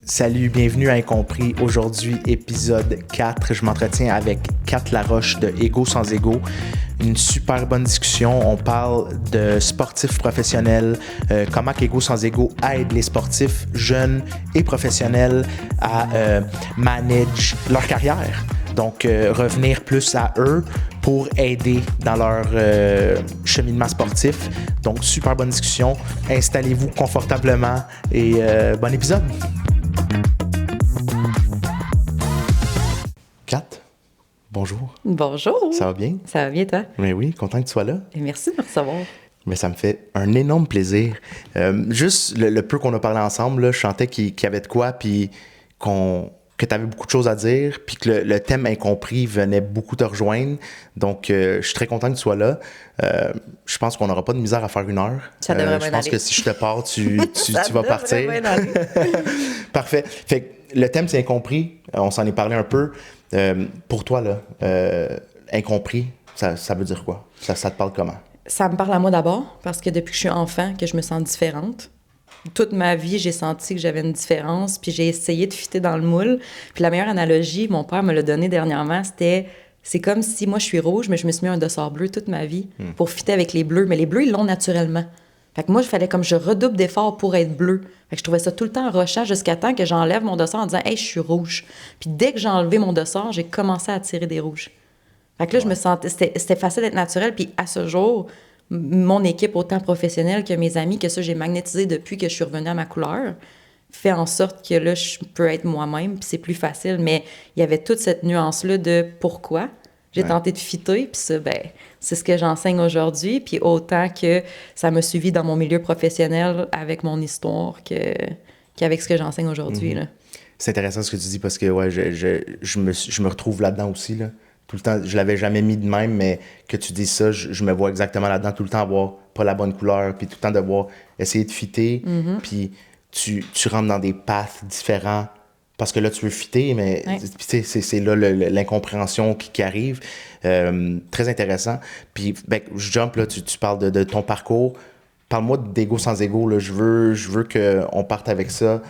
Salut, bienvenue à Incompris. Aujourd'hui, épisode 4. Je m'entretiens avec Kat Laroche de Ego sans Ego. Une super bonne discussion. On parle de sportifs professionnels, comment qu'Ego sans Ego aide les sportifs jeunes et professionnels à manager leur carrière. Donc, revenir plus à eux pour aider dans leur cheminement sportif. Donc, super bonne discussion. Installez-vous confortablement et bon épisode. Kat, bonjour. Bonjour. Ça va bien? Ça va bien, toi? Mais oui, content que tu sois là. Et merci de me recevoir. Mais ça me fait un énorme plaisir. Juste le peu qu'on a parlé ensemble, là, je sentais qu'il y avait de quoi, puis que tu avais beaucoup de choses à dire, puis que le thème incompris venait beaucoup te rejoindre. Donc, je suis très content que tu sois là. Je pense qu'on n'aura pas de misère à faire 1 heure. Ça devrait bien Je pense aller. que si je te pars, tu vas partir. Bien aller. Parfait. Fait que le thème, c'est incompris. On s'en est parlé un peu. Pour toi, là, incompris, ça veut dire quoi? Ça te parle comment? Ça me parle à moi d'abord, parce que depuis que je suis enfant, que je me sens différente. Toute ma vie, j'ai senti que j'avais une différence, puis j'ai essayé de fitter dans le moule. Puis la meilleure analogie, mon père me l'a donnée dernièrement, c'est comme si moi, je suis rouge, mais je me suis mis un dossard bleu toute ma vie pour fitter avec les bleus. Mais les bleus, ils l'ont naturellement. Fait que moi, il fallait comme je redouble d'efforts pour être bleu. Fait que je trouvais ça tout le temps rochant jusqu'à temps que j'enlève mon dossard en disant « Hey, je suis rouge ». Puis dès que j'ai enlevé mon dossard, j'ai commencé à tirer des rouges. Fait que là, je me sentais... C'était facile d'être naturel. Puis à ce jour, mon équipe, autant professionnelle que mes amis, que ça, j'ai magnétisé depuis que je suis revenue à ma couleur, fait en sorte que là, je peux être moi-même, puis c'est plus facile. Mais il y avait toute cette nuance-là de pourquoi. J'ai tenté de fitter, puis ça, c'est ce que j'enseigne aujourd'hui. Puis autant que ça m'a suivi dans mon milieu professionnel avec mon histoire qu'avec ce que j'enseigne aujourd'hui. Là. C'est intéressant ce que tu dis parce que ouais, je me retrouve là-dedans aussi. Là. Tout le temps, je l'avais jamais mis de même, mais que tu dis ça, je me vois exactement là-dedans. Tout le temps avoir pas la bonne couleur, puis tout le temps devoir essayer de fitter, puis tu rentres dans des paths différents parce que là, tu veux fitter, mais c'est là l'incompréhension qui arrive. Très intéressant. Puis, je jump, là, tu parles de ton parcours. Parle-moi d'Ego sans Ego. Là. Je veux qu'on parte avec ça.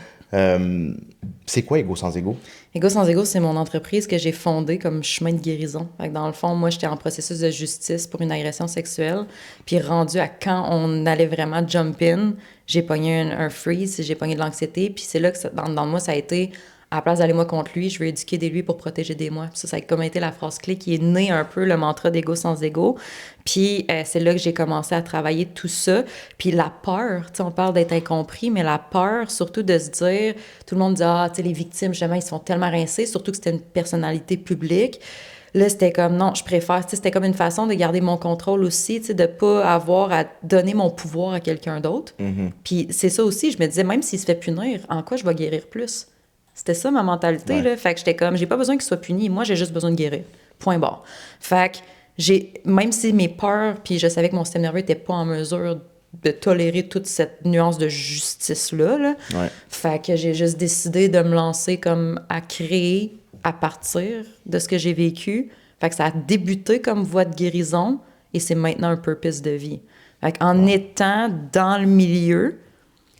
C'est quoi Ego sans Ego? Ego sans Ego, c'est mon entreprise que j'ai fondée comme chemin de guérison. Fait que dans le fond, moi, j'étais en processus de justice pour une agression sexuelle. Puis rendu à quand on allait vraiment jump in, j'ai pogné un freeze, j'ai pogné de l'anxiété. Puis c'est là que dans moi, ça a été... À la place d'aller moi contre lui, je veux éduquer des lui pour protéger des moi. Puis ça a comme été la phrase clé qui est née un peu le mantra d'Ego sans Ego. Puis c'est là que j'ai commencé à travailler tout ça. Puis la peur, tu sais, on parle d'être incompris, mais la peur, surtout de se dire, tout le monde dit, tu sais, les victimes, justement, ils sont tellement rincés, surtout que c'était une personnalité publique. Là, c'était comme, non, je préfère, tu sais, c'était comme une façon de garder mon contrôle aussi, tu sais, de pas avoir à donner mon pouvoir à quelqu'un d'autre. Puis c'est ça aussi, je me disais, même s'il se fait punir, en quoi je vais guérir plus? C'était ça ma mentalité, là. Fait que j'étais comme, j'ai pas besoin qu'il soit puni, moi j'ai juste besoin de guérir. Point barre. Fait que même si mes peurs, puis je savais que mon système nerveux était pas en mesure de tolérer toute cette nuance de justice-là, là. Fait que j'ai juste décidé de me lancer comme à créer à partir de ce que j'ai vécu. Fait que ça a débuté comme voie de guérison et c'est maintenant un purpose de vie. Fait qu'en étant dans le milieu,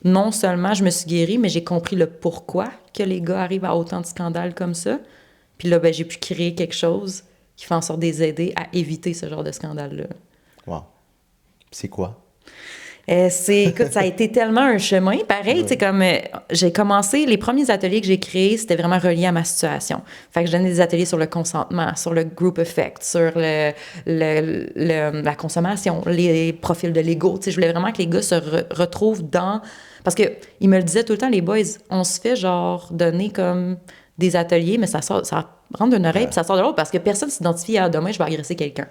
non seulement je me suis guérie, mais j'ai compris le pourquoi que les gars arrivent à autant de scandales comme ça. Puis là, j'ai pu créer quelque chose qui fait en sorte de les aider à éviter ce genre de scandale-là. Wow. C'est quoi? Écoute, ça a été tellement un chemin. Pareil, tu sais, comme j'ai commencé, les premiers ateliers que j'ai créés, c'était vraiment relié à ma situation. Fait que je donnais des ateliers sur le consentement, sur le group effect, sur la consommation, les profils de l'ego. Tu sais, je voulais vraiment que les gars se retrouvent dans... Parce qu'ils me le disaient tout le temps, les boys, on se fait genre donner comme des ateliers, mais ça rentre d'une oreille puis ça sort de l'autre parce que personne s'identifie à demain, je vais agresser quelqu'un.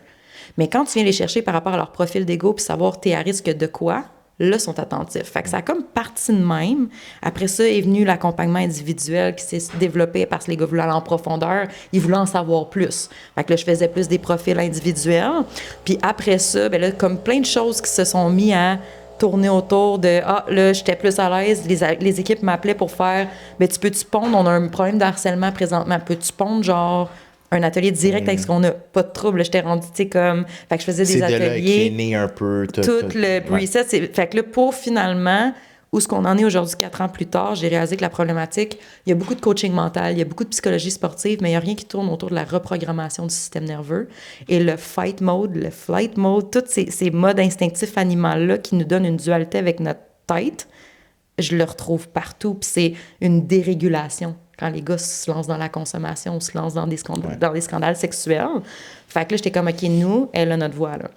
Mais quand tu viens les chercher par rapport à leur profil d'ego puis savoir t'es à risque de quoi, là, ils sont attentifs. Fait que ça a comme parti de même. Après ça est venu l'accompagnement individuel qui s'est développé parce que les gars voulaient aller en profondeur. Ils voulaient en savoir plus. Fait que là, je faisais plus des profils individuels. Puis après ça, là, comme plein de choses qui se sont mis à tourner autour de « Ah, là, j'étais plus à l'aise. » Les équipes m'appelaient pour faire « Ben, tu peux-tu pondre? On a un problème de harcèlement présentement. Peux-tu pondre, genre... » un atelier direct avec ce qu'on a, pas de trouble. J'étais rendue, tu sais, comme... Fait que je faisais des ateliers. C'est de là qu'est né un peu... Tout le reset. Fait que là, pour finalement, Où ce qu'on en est aujourd'hui, 4 ans plus tard, j'ai réalisé que la problématique, il y a beaucoup de coaching mental, il y a beaucoup de psychologie sportive, mais il n'y a rien qui tourne autour de la reprogrammation du système nerveux. Et le fight mode, le flight mode, tous ces modes instinctifs animaux-là qui nous donnent une dualité avec notre tête, je le retrouve partout. Puis c'est une dérégulation quand les gars se lancent dans la consommation ou se lancent dans des scandales sexuels. Fait que là, j'étais comme, OK, nous, elle a notre voix, là.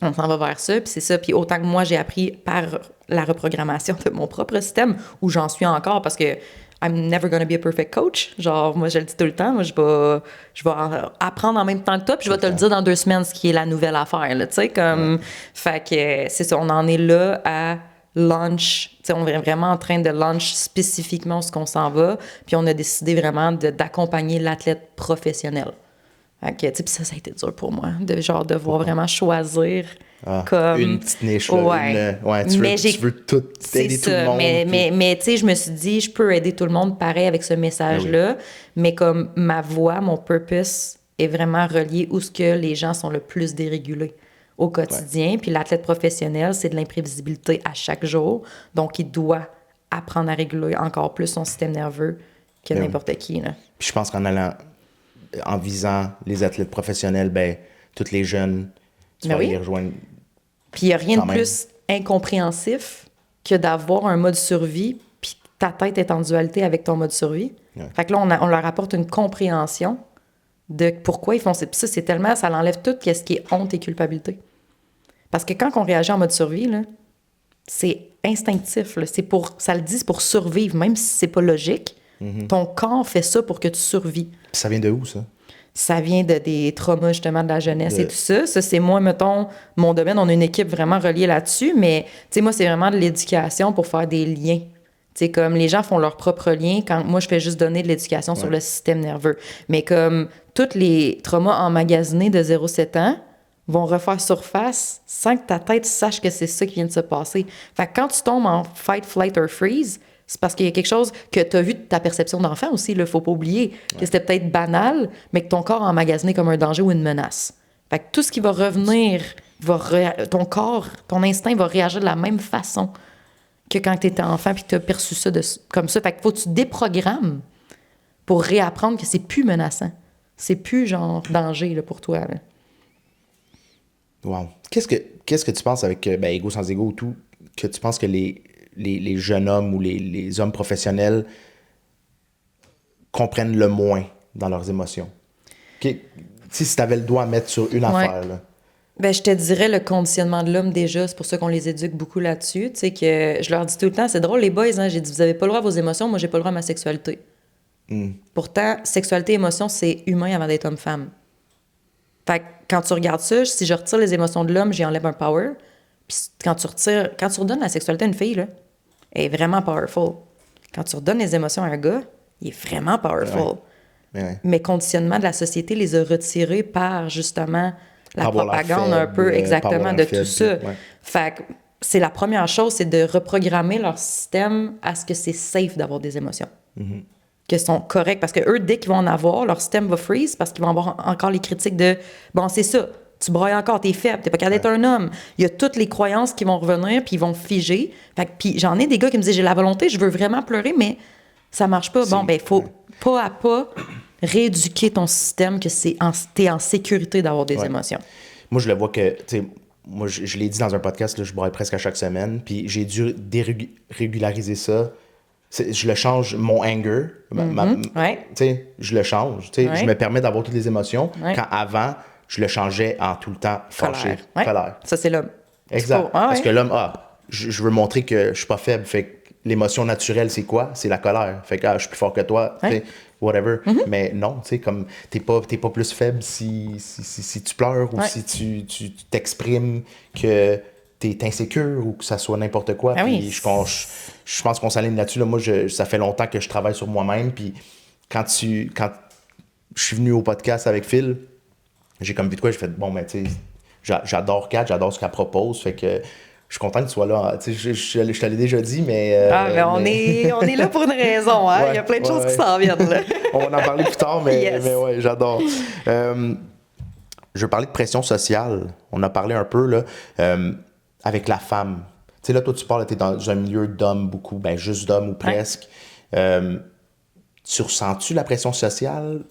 On s'en va vers ça, puis c'est ça. Puis autant que moi, j'ai appris par la reprogrammation de mon propre système, où j'en suis encore, parce que I'm never gonna be a perfect coach. Genre, moi, je le dis tout le temps, moi, je vais apprendre en même temps que toi, puis je vais te le dire dans 2 semaines, ce qui est la nouvelle affaire, là, tu sais, comme... Fait que c'est ça, on en est là à launch, tu sais, on est vraiment en train de launch spécifiquement ce qu'on s'en va, puis on a décidé vraiment d'accompagner l'athlète professionnel. Fait que, tu sais, ça a été dur pour moi, de genre devoir vraiment choisir comme... Une petite niche, là. Tu veux tout aider tout le monde. Mais tu sais, je me suis dit, je peux aider tout le monde pareil avec ce message-là, mais comme ma voix, mon purpose est vraiment relié où ce que les gens sont le plus dérégulés au quotidien. Puis l'athlète professionnel, c'est de l'imprévisibilité à chaque jour. Donc, il doit apprendre à réguler encore plus son système nerveux que n'importe qui, là. Puis je pense en visant les athlètes professionnels, ben tous les jeunes, tu vas les rejoindre. Puis il n'y a rien de plus incompréhensif que d'avoir un mode survie, puis ta tête est en dualité avec ton mode survie. Fait que là, on leur apporte une compréhension de pourquoi ils font ça. Puis ça, c'est tellement... Ça l'enlève tout ce qui est honte et culpabilité. Parce que quand on réagit en mode survie, là, c'est instinctif. Là. Ça le dit, c'est pour survivre, même si c'est pas logique. Ton corps fait ça pour que tu survis. Puis ça vient de où, ça? Ça vient des traumas, justement, de la jeunesse et tout ça. Ça, c'est moi, mettons, mon domaine. On a une équipe vraiment reliée là-dessus. Mais, tu sais, moi, c'est vraiment de l'éducation pour faire des liens. Tu sais, comme les gens font leurs propres liens, quand moi, je fais juste donner de l'éducation sur le système nerveux. Mais comme tous les traumas emmagasinés de 0-7 ans vont refaire surface sans que ta tête sache que c'est ça qui vient de se passer. Fait que quand tu tombes en fight, flight or freeze, c'est parce qu'il y a quelque chose que tu as vu de ta perception d'enfant aussi. Il ne faut pas oublier que c'était peut-être banal, mais que ton corps a emmagasiné comme un danger ou une menace. Fait que tout ce qui va revenir, ton corps, ton instinct va réagir de la même façon que quand tu étais enfant et que tu as perçu ça comme ça. Fait qu'il faut que tu déprogrammes pour réapprendre que c'est plus menaçant. C'est plus genre danger là, pour toi. Là. Wow. Qu'est-ce que tu penses avec Ego sans ego ou tout, que tu penses que les jeunes hommes ou les hommes professionnels comprennent le moins dans leurs émotions? Si tu avais le doigt à mettre sur une affaire, là. Ben, je te dirais le conditionnement de l'homme déjà, c'est pour ça qu'on les éduque beaucoup là-dessus. Tu sais, que je leur dis tout le temps, c'est drôle, les boys, hein, j'ai dit, vous avez pas le droit à vos émotions, moi, j'ai pas le droit à ma sexualité. Pourtant, sexualité et émotion, c'est humain avant d'être homme-femme. Fait que quand tu regardes ça, si je retire les émotions de l'homme, j'y enlève un power. Puis quand tu redonnes la sexualité à une fille, là, elle est vraiment powerful. Quand tu redonnes les émotions à un gars, il est vraiment powerful. Mais conditionnement de la société les a retirés par, justement, la propagande un peu exactement de tout ça. Fait que c'est la première chose, c'est de reprogrammer leur système à ce que c'est safe d'avoir des émotions. Que sont corrects. Parce que eux, dès qu'ils vont en avoir, leur système va freeze parce qu'ils vont avoir encore les critiques de « Bon, c'est ça, tu brailles encore, t'es faible, t'es pas capable d'être un homme. » Il y a toutes les croyances qui vont revenir puis ils vont figer. Fait que, puis j'en ai des gars qui me disent « J'ai la volonté, je veux vraiment pleurer, mais ça marche pas. » Bon, ben il faut pas à pas rééduquer ton système que t'es en sécurité d'avoir des émotions. Moi, je le vois que, tu sais, moi, je l'ai dit dans un podcast, là, je braille presque à chaque semaine, puis j'ai dû régulariser ça. Je le change, mon anger, je le change. Je me permets d'avoir toutes les émotions, quand avant, je le changeais en tout le temps fâché, colère. Ça, c'est l'homme. Exact. Parce que l'homme, je veux montrer que je suis pas faible. Fait que l'émotion naturelle, c'est quoi? C'est la colère. Fait que je suis plus fort que toi, whatever. Mais non, tu sais, comme t'es pas plus faible si tu pleures ou si tu t'exprimes que t'es insécure ou que ça soit n'importe quoi. Puis je pense qu'on s'aligne là-dessus. Là. Moi, ça fait longtemps que je travaille sur moi-même. Puis quand je suis venu au podcast avec Phil, j'ai comme vu de quoi, j'ai fait, bon, ben, tu sais, j'adore Kat, j'adore ce qu'elle propose. Fait que je suis content que tu sois là. Tu sais, je te l'ai déjà dit, mais... on est là pour une raison, hein? Il y a plein de choses qui s'en viennent, là. On va en parler plus tard, mais ouais, j'adore. Je veux parler de pression sociale. On a parlé un peu, là, avec la femme. sais, là, toi, tu parles, t'es dans un milieu d'hommes beaucoup, ben juste d'hommes ou presque. Tu ressens-tu la pression sociale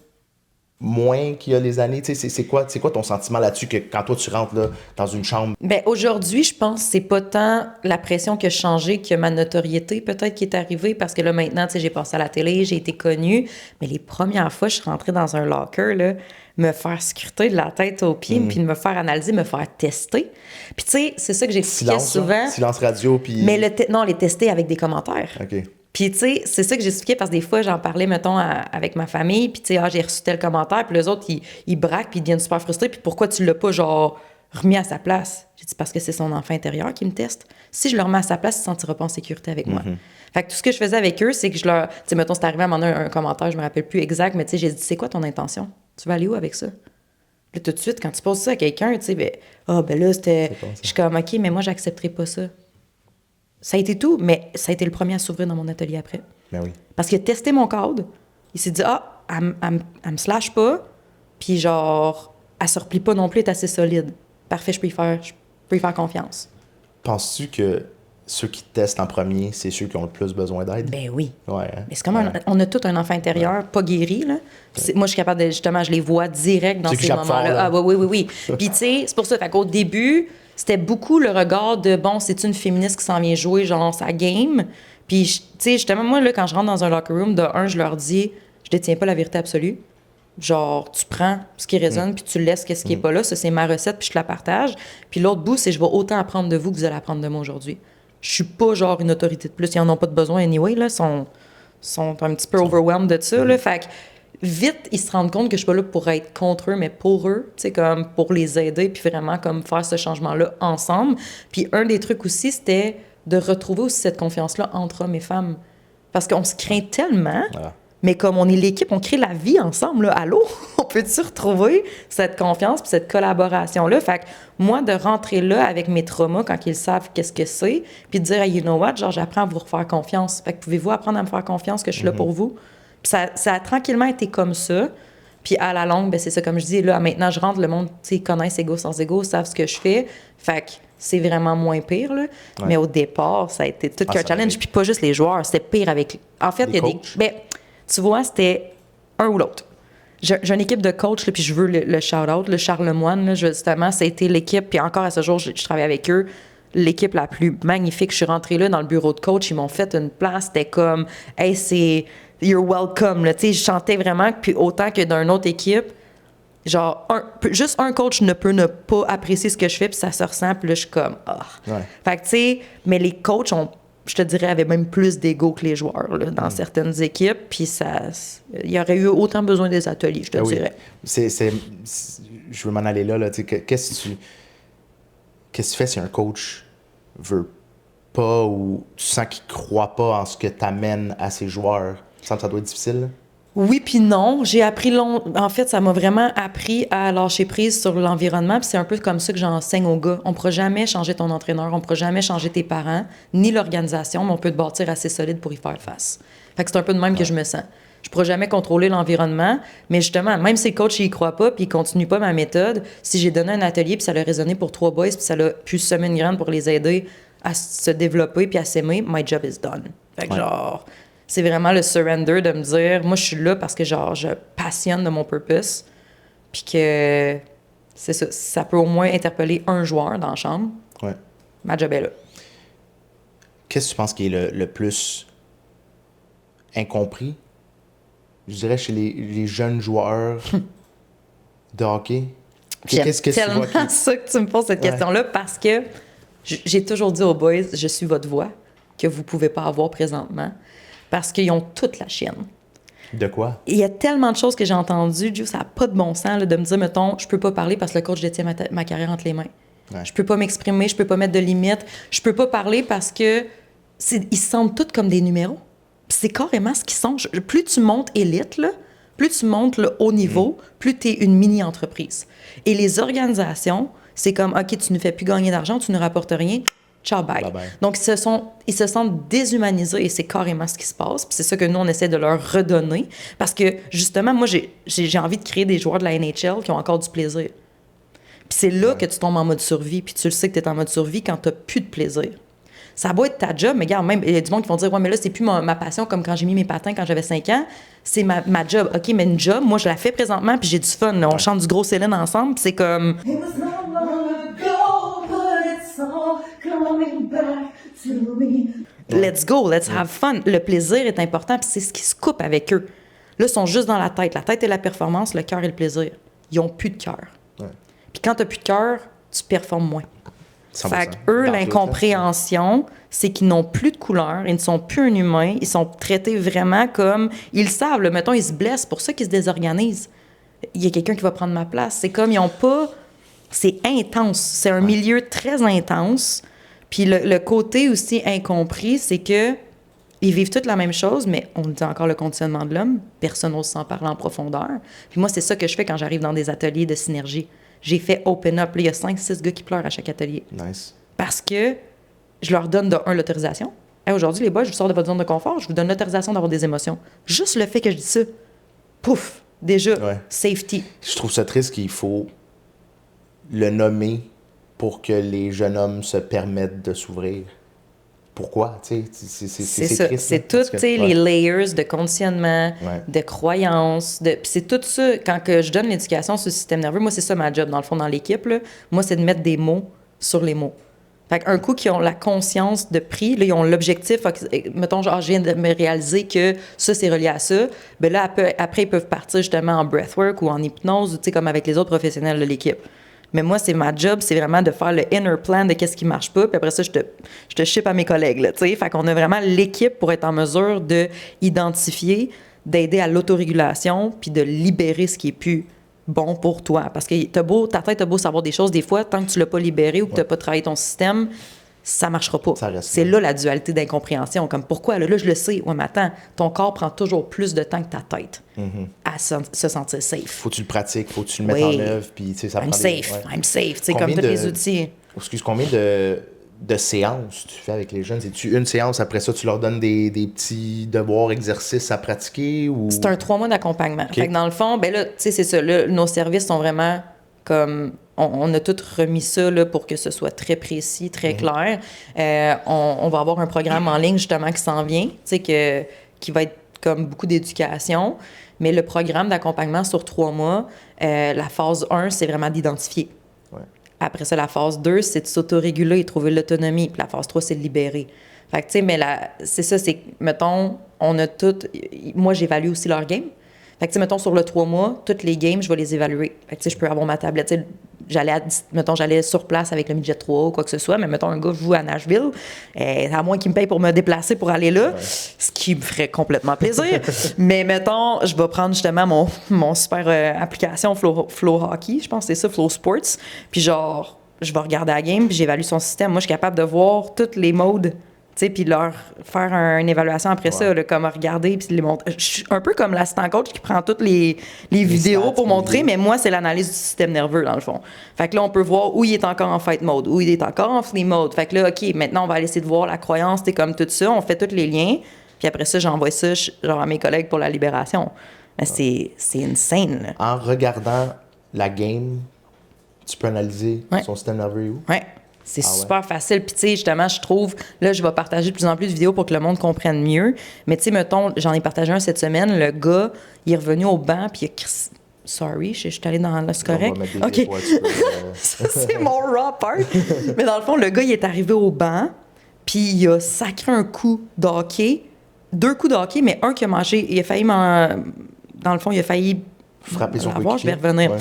moins qu'il y a les années? Tu sais, c'est quoi ton sentiment là-dessus que quand toi, tu rentres là, dans une chambre? Ben aujourd'hui, je pense que c'est pas tant la pression qui a changé que ma notoriété peut-être qui est arrivée parce que là maintenant, tu sais, j'ai passé à la télé, j'ai été connue, mais les premières fois, je suis rentrée dans un locker là, me faire scruter de la tête aux pieds, puis de me faire analyser, me faire tester. Puis tu sais, c'est ça que j'expliquais souvent. Silence radio, puis... Mais non, les tester avec des commentaires. OK. Puis, tu sais, c'est ça que j'expliquais parce que des fois, j'en parlais, mettons, avec ma famille, puis, tu sais, j'ai reçu tel commentaire, puis les autres, ils braquent, puis ils deviennent super frustrés, puis pourquoi tu l'as pas, genre, remis à sa place? J'ai dit, parce que c'est son enfant intérieur qui me teste. Si je le remets à sa place, il ne se sentira pas en sécurité avec moi. Fait que tout ce que je faisais avec eux, c'est que je leur. Tu sais, mettons, c'est arrivé à m'en un commentaire, je me rappelle plus exact, mais tu sais, j'ai dit, c'est quoi ton intention? Tu vas aller où avec ça? Là, tout de suite, quand tu poses ça à quelqu'un, tu sais, ben là, c'était. Je suis comme, OK, mais moi, j'accepterai pas ça. Ça a été tout, mais ça a été le premier à s'ouvrir dans mon atelier après. Ben oui. Parce qu'il a testé mon code. Il s'est dit, elle me slash pas, puis genre, elle se replie pas non plus, elle est assez solide. Parfait, je peux y faire confiance. Penses-tu que ceux qui testent en premier, c'est ceux qui ont le plus besoin d'aide? Ben oui. Ouais. Hein? Mais c'est comme on a tout un enfant intérieur, pas guéri, là. Moi, je suis capable de, justement, je les vois direct dans Ceux qui ces jappent fort, moments-là. là. Ah, oui. Puis, tu sais, c'est pour ça. Fait qu'au début, c'était beaucoup le regard de, bon, c'est une féministe qui s'en vient jouer, genre, sa game. Puis, tu sais, justement, moi, là, quand je rentre dans un locker room, je leur dis, je détiens pas la vérité absolue. Genre, tu prends ce qui résonne, puis tu laisses ce qui est pas là. Ça, c'est ma recette, puis je te la partage. Puis l'autre bout, c'est je vais autant apprendre de vous que vous allez apprendre de moi aujourd'hui. Je suis pas, genre, une autorité de plus. Ils en ont pas de besoin, anyway, là. Ils sont un petit peu overwhelmed de ça, là. Fait que, vite, ils se rendent compte que je suis pas là pour être contre eux, mais pour eux, tu sais, comme pour les aider, puis vraiment, comme faire ce changement-là ensemble. Puis un des trucs aussi, c'était de retrouver aussi cette confiance-là entre hommes et femmes. Parce qu'on se craint tellement... Voilà. Mais comme on est l'équipe, on crée la vie ensemble, là. Allô? On peut-tu retrouver cette confiance puis cette collaboration-là? Fait que moi, de rentrer là avec mes traumas quand ils savent qu'est-ce que c'est, puis de dire, hey, you know what, genre, j'apprends à vous refaire confiance. Fait que pouvez-vous apprendre à me faire confiance que je suis là pour vous? Puis ça a tranquillement été comme ça. Puis à la longue, ben c'est ça, comme je dis, là, maintenant, je rentre, le monde, tu sais, connaissent égaux sans égaux, savent ce que je fais. Fait que c'est vraiment moins pire, là. Ouais. Mais au départ, ça a été tout qu'un challenge. Puis pas juste les joueurs, c'était pire avec... En fait, il y a coachs. des... Ben, tu vois, c'était un ou l'autre. J'ai une équipe de coachs, là, puis je veux le shout-out, le Charlemagne, là, justement, ça a été l'équipe, puis encore à ce jour, je travaille avec eux, l'équipe la plus magnifique. Je suis rentrée là dans le bureau de coach, ils m'ont fait une place, c'était comme, hey, c'est you're welcome, là, tu sais, je chantais vraiment, puis autant que d'une autre équipe, genre, juste un coach ne peut ne pas apprécier ce que je fais, puis ça se ressent, puis là, je suis comme, Ouais. Fait que, tu sais, mais les coachs ont, je te dirais, avaient même plus d'ego que les joueurs, là, dans certaines équipes, puis il y aurait eu autant besoin des ateliers, je te dirais. Je veux m'en aller là, tu sais, qu'est-ce que tu fais si un coach veut pas ou tu sens qu'il croit pas en ce que tu amènes à ses joueurs? Tu sens que ça doit être difficile, là? Oui puis non. J'ai appris En fait, ça m'a vraiment appris à lâcher prise sur l'environnement. Puis c'est un peu comme ça que j'enseigne aux gars. On ne pourra jamais changer ton entraîneur, on ne pourra jamais changer tes parents, ni l'organisation, mais on peut te bâtir assez solide pour y faire face. Fait que c'est un peu de même que je me sens. Je ne pourrai jamais contrôler l'environnement, mais justement, même si le coach n'y croit pas puis il continue pas ma méthode, si j'ai donné un atelier puis ça a résonné pour 3 boys puis ça a pu semer une graine pour les aider à se développer puis à s'aimer, my job is done. Fait que genre... C'est vraiment le surrender de me dire, moi, je suis là parce que, genre, je passionne de mon purpose. Puis que, c'est ça, ça peut au moins interpeller un joueur dans la chambre. Ouais. Ma job est là. Qu'est-ce que tu penses qui est le plus incompris, je dirais, chez les jeunes joueurs de hockey? Qu'est-ce que tellement tu vois ça que tu me poses cette question-là parce que j'ai toujours dit aux boys, je suis votre voix que vous pouvez pas avoir présentement. Parce qu'ils ont toute la chienne. De quoi? Il y a tellement de choses que j'ai entendues, Joe, ça n'a pas de bon sens là, de me dire, mettons, je peux pas parler parce que le coach détient ma carrière entre les mains. Ouais. Je peux pas m'exprimer, je peux pas mettre de limites, je peux pas parler parce que ils se sentent tous comme des numéros. Puis c'est carrément ce qu'ils sont. Plus tu montes élite, là, plus tu montes le haut niveau, plus tu es une mini-entreprise. Et les organisations, c'est comme, OK, tu ne fais plus gagner d'argent, tu ne rapportes rien. Ciao, bye. Bye, bye. Donc, ils se sentent déshumanisés et c'est carrément ce qui se passe. Puis c'est ça que nous, on essaie de leur redonner. Parce que, justement, moi, j'ai envie de créer des joueurs de la NHL qui ont encore du plaisir. Puis c'est là que tu tombes en mode survie. Puis tu le sais que tu es en mode survie quand tu n'as plus de plaisir. Ça a beau être ta job, mais regarde, même, il y a du monde qui vont dire, ouais, mais là, c'est plus ma passion comme quand j'ai mis mes patins quand j'avais 5 ans. C'est ma job. OK, mais une job, moi, je la fais présentement, puis j'ai du fun. Là. On chante du gros Céline ensemble, puis c'est comme. It was not long ago, but it's all coming back to me. Let's go, let's have fun. Le plaisir est important, puis c'est ce qui se coupe avec eux. Là, ils sont juste dans la tête. La tête est la performance, le cœur est le plaisir. Ils n'ont plus de cœur. Ouais. Puis quand tu n'as plus de cœur, tu performes moins. 100%. Fait qu'eux, l'incompréhension, c'est qu'ils n'ont plus de couleur, ils ne sont plus un humain, ils sont traités vraiment comme... Ils savent, là, mettons, ils se blessent, pour ça qu'ils se désorganisent. Il y a quelqu'un qui va prendre ma place. C'est comme, ils n'ont pas... C'est intense. C'est un milieu très intense. Puis le côté aussi incompris, c'est que ils vivent toutes la même chose, mais on dit encore le conditionnement de l'homme. Personne n'ose s'en parler en profondeur. Puis moi, c'est ça que je fais quand j'arrive dans des ateliers de synergie. J'ai fait open up. Là, il y a 5-6 gars qui pleurent à chaque atelier. Nice. Parce que je leur donne l'autorisation. Hey, aujourd'hui, les boys, je vous sors de votre zone de confort. Je vous donne l'autorisation d'avoir des émotions. Juste le fait que je dis ça, pouf, déjà, safety. Je trouve ça triste qu'il faut le nommer pour que les jeunes hommes se permettent de s'ouvrir. Pourquoi? C'est ça. Triste, c'est tout les layers de conditionnement, de croyances. Puis c'est tout ça. Quand que je donne l'éducation sur le système nerveux, moi, c'est ça ma job, dans le fond, dans l'équipe. Là. Moi, c'est de mettre des mots sur les mots. Fait qu'un coup qu'ils ont la conscience de prix, là, ils ont l'objectif. Mettons, genre, je viens de me réaliser que ça, c'est relié à ça. Bien là, après, ils peuvent partir justement en breathwork ou en hypnose, comme avec les autres professionnels de l'équipe. Mais moi, c'est ma job, c'est vraiment de faire le inner plan de qu'est-ce qui marche pas. Puis après ça, je te ship à mes collègues, là, tu sais. Fait qu'on a vraiment l'équipe pour être en mesure d'identifier, d'aider à l'autorégulation, puis de libérer ce qui est plus bon pour toi. Parce que ta tête a beau savoir des choses, des fois, tant que tu l'as pas libéré ou que tu n'as pas travaillé ton système, ça marchera pas. C'est là la dualité d'incompréhension. Comme pourquoi? Là, je le sais. Ouais, mais attends, ton corps prend toujours plus de temps que ta tête à se sentir safe. Faut que tu le pratiques, faut que tu le mettes en œuvre. Puis, ça I'm safe. C'est comme tous les outils. Combien de séances tu fais avec les jeunes? C'est-tu une séance, après ça, tu leur donnes des petits devoirs, exercices à pratiquer? Ou... C'est un 3 mois d'accompagnement. Okay. Fait que dans le fond, ben là, tu sais, c'est ça. Là, nos services sont vraiment comme... On a tout remis ça là, pour que ce soit très précis, très clair. On va avoir un programme en ligne, justement, qui s'en vient, qui va être comme beaucoup d'éducation. Mais le programme d'accompagnement sur 3 mois, la phase 1, c'est vraiment d'identifier. Ouais. Après ça, la phase 2, c'est de s'autoréguler et trouver l'autonomie. Puis la phase 3, c'est de libérer. Fait que, tu sais, mais c'est ça, c'est, mettons, on a tout... Moi, j'évalue aussi leur game. Fait que, tu sais, mettons, sur le 3 mois, toutes les games, je vais les évaluer. Fait que, tu sais, je peux avoir ma tablette. Tu sais, j'allais sur place avec le midget 3 ou quoi que ce soit, mais mettons, un gars joue à Nashville, à moins qu'il me paye pour me déplacer pour aller là, ce qui me ferait complètement plaisir. Mais mettons, je vais prendre justement mon super application Flow Hockey, je pense que c'est ça, Flow Sports, puis genre, je vais regarder la game, puis j'évalue son système. Moi, je suis capable de voir tous les modes, tu sais, puis leur faire une évaluation après ça, là, comme regarder, puis les montrer. Je suis un peu comme l'assistant coach qui prend toutes les vidéos pour montrer, mais moi, c'est l'analyse du système nerveux, dans le fond. Fait que là, on peut voir où il est encore en fight mode, où il est encore en flee mode. Fait que là, OK, maintenant, on va aller essayer de voir la croyance, t'es comme tout ça, on fait tous les liens, puis après ça, j'envoie ça genre à mes collègues pour la libération. C'est insane, là. En regardant la game, tu peux analyser son système nerveux où? Ouais. C'est super facile. Puis, tu sais, justement, je trouve, là, je vais partager de plus en plus de vidéos pour que le monde comprenne mieux. Mais, tu sais, mettons, j'en ai partagé un cette semaine. Le gars, il est revenu au banc, puis il a Sorry, je suis allée dans là, c'est correct? OK. Ça, c'est mon raw part. Mais dans le fond, le gars, il est arrivé au banc, puis il a sacré un coup de hockey. 2 coups de hockey, mais un qui a mangé. Il a failli dans le fond, il a failli frapper son coéquipier. Je vais revenir. Ouais.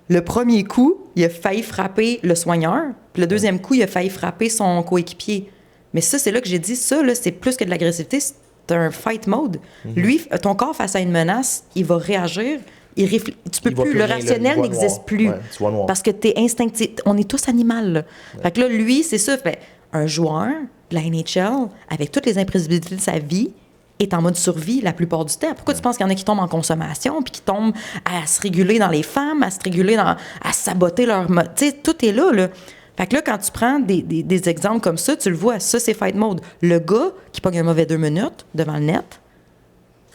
Le premier coup, il a failli frapper le soigneur. Puis le deuxième coup, il a failli frapper son coéquipier. Mais ça, c'est là que j'ai dit, ça, là, c'est plus que de l'agressivité, c'est un fight mode. Lui, ton corps, face à une menace, il va réagir. Tu peux plus. Le rationnel n'existe plus. Ouais, tu vois noir. Parce que t'es instinctif. On est tous animaux, là. Ouais. Fait que là, lui, c'est ça. Fait, un joueur de la NHL, avec toutes les imprévisibilités de sa vie, est en mode survie la plupart du temps. Pourquoi tu penses qu'il y en a qui tombent en consommation, puis qui tombent à se réguler dans les femmes, à se réguler à saboter leur mode? Tu sais, tout est là, là. Fait que là, quand tu prends des exemples comme ça, tu le vois, ça, c'est fight mode. Le gars qui pogne un mauvais 2 minutes devant le net,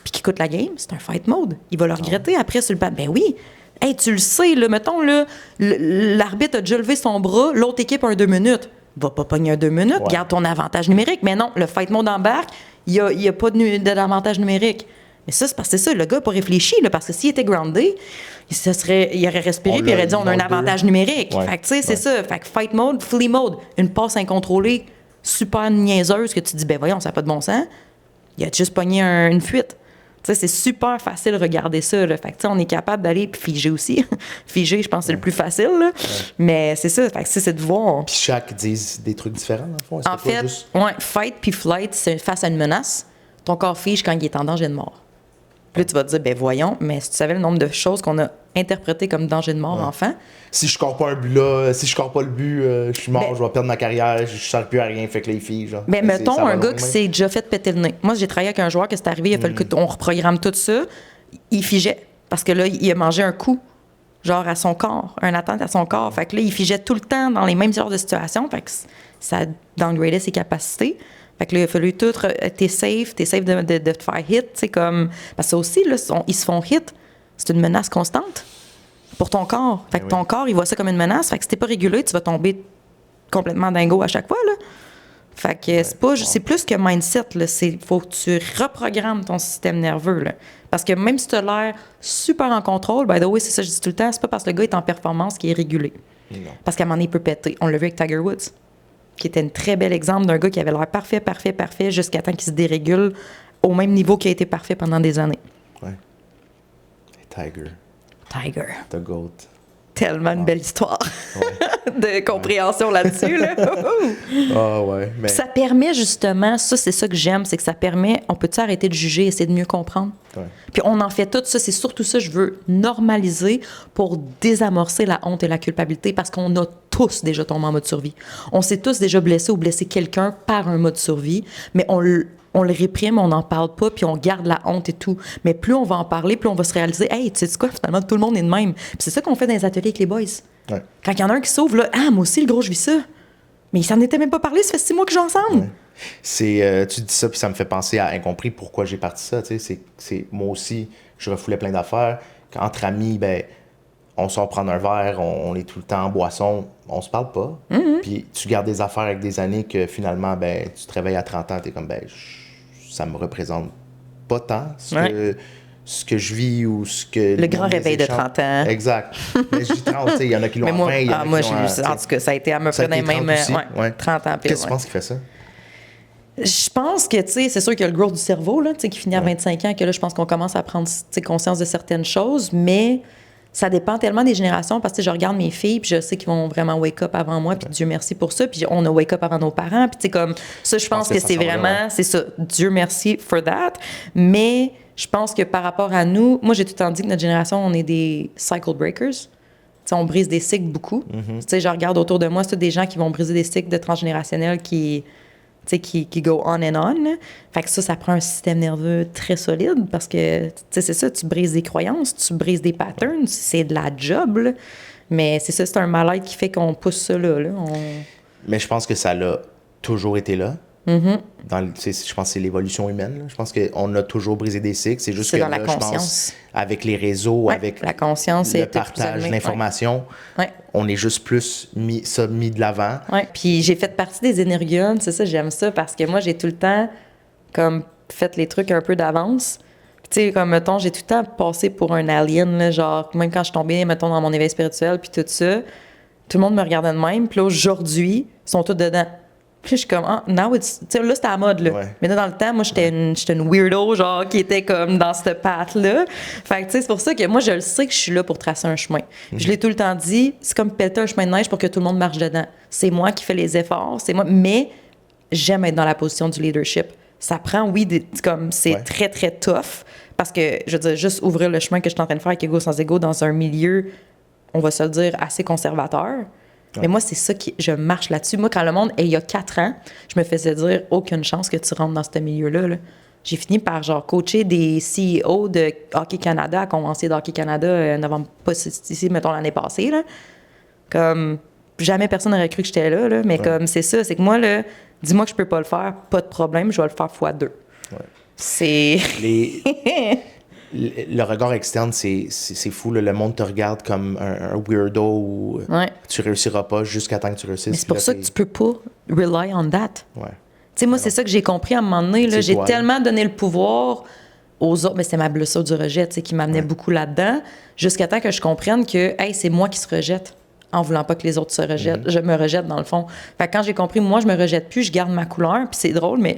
puis qui coûte la game, c'est un fight mode. Il va le regretter après sur le banc. Ben oui! Hey, tu le sais, là, mettons, là, l'arbitre a déjà levé son bras, l'autre équipe a un 2 minutes. Va pas pogner un 2 minutes, garde ton avantage numérique. Mais non, le fight mode embarque, il y a pas d'avantage numérique. Mais ça, c'est parce que c'est ça, le gars n'a pas réfléchi, là, parce que s'il était groundé, il aurait respiré puis il aurait dit on a un avantage numérique. Fait que tu sais, c'est ça. Fait que fight mode, flea mode, une passe incontrôlée, super niaiseuse que tu dis, ben voyons, ça n'a pas de bon sens. Il a juste pogné une fuite. Tu sais, c'est super facile de regarder ça. Là. Fait que tu sais, on est capable d'aller, puis figer aussi. Figer, je pense que c'est le plus facile. Là. Mais c'est ça, fait que c'est de voir. Puis chaque disent des trucs différents, dans le fond. En fait, fight puis flight, c'est face à une menace. Ton corps fige quand il est en danger de mort. Puis là, tu vas te dire, ben voyons, mais si tu savais le nombre de choses qu'on a interprétées comme danger de mort enfant. Si je score pas un but là, si je score pas le but, je suis mort, je vais perdre ma carrière, je ne sers plus à rien, fait que les filles, genre. Ben, mettons un gars qui s'est déjà fait péter le nez. Moi, j'ai travaillé avec un joueur que c'est arrivé, il a fallu qu'on reprogramme tout ça. Il figeait. Parce que là, il a mangé un coup, genre à son corps, un atteinte à son corps. Fait que là, il figeait tout le temps dans les mêmes genres de situations. Fait que ça downgradait ses capacités. Fait que là, il a fallu tout. T'es safe de te faire hit. C'est comme. Parce que ça aussi, là, ils se font hit. C'est une menace constante pour ton corps. Fait que ton corps, il voit ça comme une menace. Fait que si t'es pas régulé, tu vas tomber complètement dingo à chaque fois, là. Fait que c'est plus que mindset, là. Faut que tu reprogrammes ton système nerveux, là. Parce que même si tu as l'air super en contrôle, by the way, c'est ça que je dis tout le temps, c'est pas parce que le gars est en performance qu'il est régulé. Non. Parce qu'à un moment donné, il peut péter. On l'a vu avec Tiger Woods, qui était un très bel exemple d'un gars qui avait l'air parfait, jusqu'à temps qu'il se dérégule au même niveau qu'il a été parfait pendant des années. Ouais. Tiger. The GOAT. Tellement une belle histoire de compréhension là-dessus. Là. Mais... Ça permet justement, ça c'est ça que j'aime, c'est que ça permet, on peut-tu arrêter de juger, essayer de mieux comprendre? Puis on en fait tout ça, c'est surtout ça que je veux normaliser pour désamorcer la honte et la culpabilité parce qu'on a tous déjà tombé en mode survie. On s'est tous déjà blessé ou blessé quelqu'un par un mode survie, mais on le réprime, on n'en parle pas, puis on garde la honte et tout. Mais plus on va en parler, plus on va se réaliser, hey, tu sais quoi, finalement, tout le monde est de même. Puis c'est ça qu'on fait dans les ateliers avec les boys. Ouais. Quand il y en a un qui s'ouvre, là, moi aussi, le gros, je vis ça. Mais il s'en était même pas parlé, ça fait 6 mois que j'ai ensemble. Ouais. Tu dis ça, puis ça me fait penser à incompris pourquoi j'ai parti ça. Tu sais, moi aussi, je refoulais plein d'affaires. Entre amis, ben, on sort prendre un verre, on est tout le temps en boisson, on se parle pas. Puis tu gardes des affaires avec des années que finalement, ben, tu te réveilles à 30 ans, t'es comme, ben, ça me représente pas tant ce que je vis ou ce que... Le grand réveil de 30 ans. Exact. Mais je dis 30, il y en a qui l'ont à 20, il y en a moi, qui l'ont en tout cas, ça a été à peu près dans les mêmes 30 ans. Qu'est-ce que tu penses qui fait ça? Je pense que, tu sais, c'est sûr qu'il y a le growth du cerveau, là, tu sais, qui finit à 25 ans, que là, je pense qu'on commence à prendre conscience de certaines choses, mais ça dépend tellement des générations, parce que je regarde mes filles, puis je sais qu'ils vont vraiment wake up avant moi, puis Dieu merci pour ça, puis on a wake up avant nos parents, puis tu sais, comme ça, je pense que c'est vraiment, c'est ça, Dieu merci for that, mais je pense que par rapport à nous, moi, j'ai tout le temps dit que notre génération, on est des cycle breakers. T'sais, on brise des cycles beaucoup. Tu sais, je regarde autour de moi, c'est tous des gens qui vont briser des cycles de transgénérationnels qui go on and on. Là. Fait que ça prend un système nerveux très solide parce que, c'est ça, tu brises des croyances, tu brises des patterns, c'est de la job, là. Mais c'est ça, c'est un mal-être qui fait qu'on pousse ça là. Mais je pense que ça l'a toujours été là. Je pense que c'est l'évolution humaine. Là. Je pense qu'on a toujours brisé des cycles. C'est juste que dans là, la je conscience. pense, avec les réseaux, avec la conscience le partage, l'information, on est juste plus mis de l'avant. Ouais. Puis j'ai fait partie des énergumènes, c'est ça, j'aime ça, parce que moi, j'ai tout le temps comme fait les trucs un peu d'avance. Tu sais, comme, mettons, j'ai tout le temps passé pour un alien, là, genre, même quand je suis tombée, mettons, dans mon éveil spirituel, puis tout ça, tout le monde me regardait de même. Puis là, aujourd'hui, ils sont tous dedans. Puis je suis comme, now it's... Tu sais, là, c'était à la mode, là. Ouais. Mais là, dans le temps, moi, j'étais une weirdo, genre, qui était comme dans cette patte-là. Fait que, tu sais, c'est pour ça que moi, je le sais que je suis là pour tracer un chemin. Je l'ai tout le temps dit, c'est comme péter un chemin de neige pour que tout le monde marche dedans. C'est moi qui fais les efforts, c'est moi. Mais j'aime être dans la position du leadership. Ça prend, comme, c'est très, très tough. Parce que, je veux dire, juste ouvrir le chemin que je suis en train de faire avec Ego sans Ego dans un milieu, on va se le dire, assez conservateur. Mais moi, c'est ça je marche là-dessus. Moi, quand le monde, il y a 4 ans, je me faisais dire aucune chance que tu rentres dans ce milieu-là. Là. J'ai fini par genre coacher des CEO de Hockey Canada, à commencer de Hockey Canada novembre, pas ici, mettons l'année passée. Là. Comme jamais personne n'aurait cru que j'étais là, mais comme c'est ça, c'est que moi, là, dis-moi que je peux pas le faire, pas de problème, je vais le faire x2. Ouais. C'est. Le regard externe, c'est fou. Là. Le monde te regarde comme un weirdo ou tu réussiras pas jusqu'à temps que tu réussisses. Mais c'est pour ça que tu peux pas rely on that. Ouais. Tu sais, moi, c'est ça que j'ai compris à un moment donné. Là, j'ai tellement donné le pouvoir aux autres, mais c'était ma blessure du rejet, tu sais, qui m'amenait beaucoup là-dedans, jusqu'à temps que je comprenne que, hey, c'est moi qui se rejette en voulant pas que les autres se rejettent. Je me rejette, dans le fond. Fait que quand j'ai compris, moi, je me rejette plus, je garde ma couleur, puis c'est drôle, mais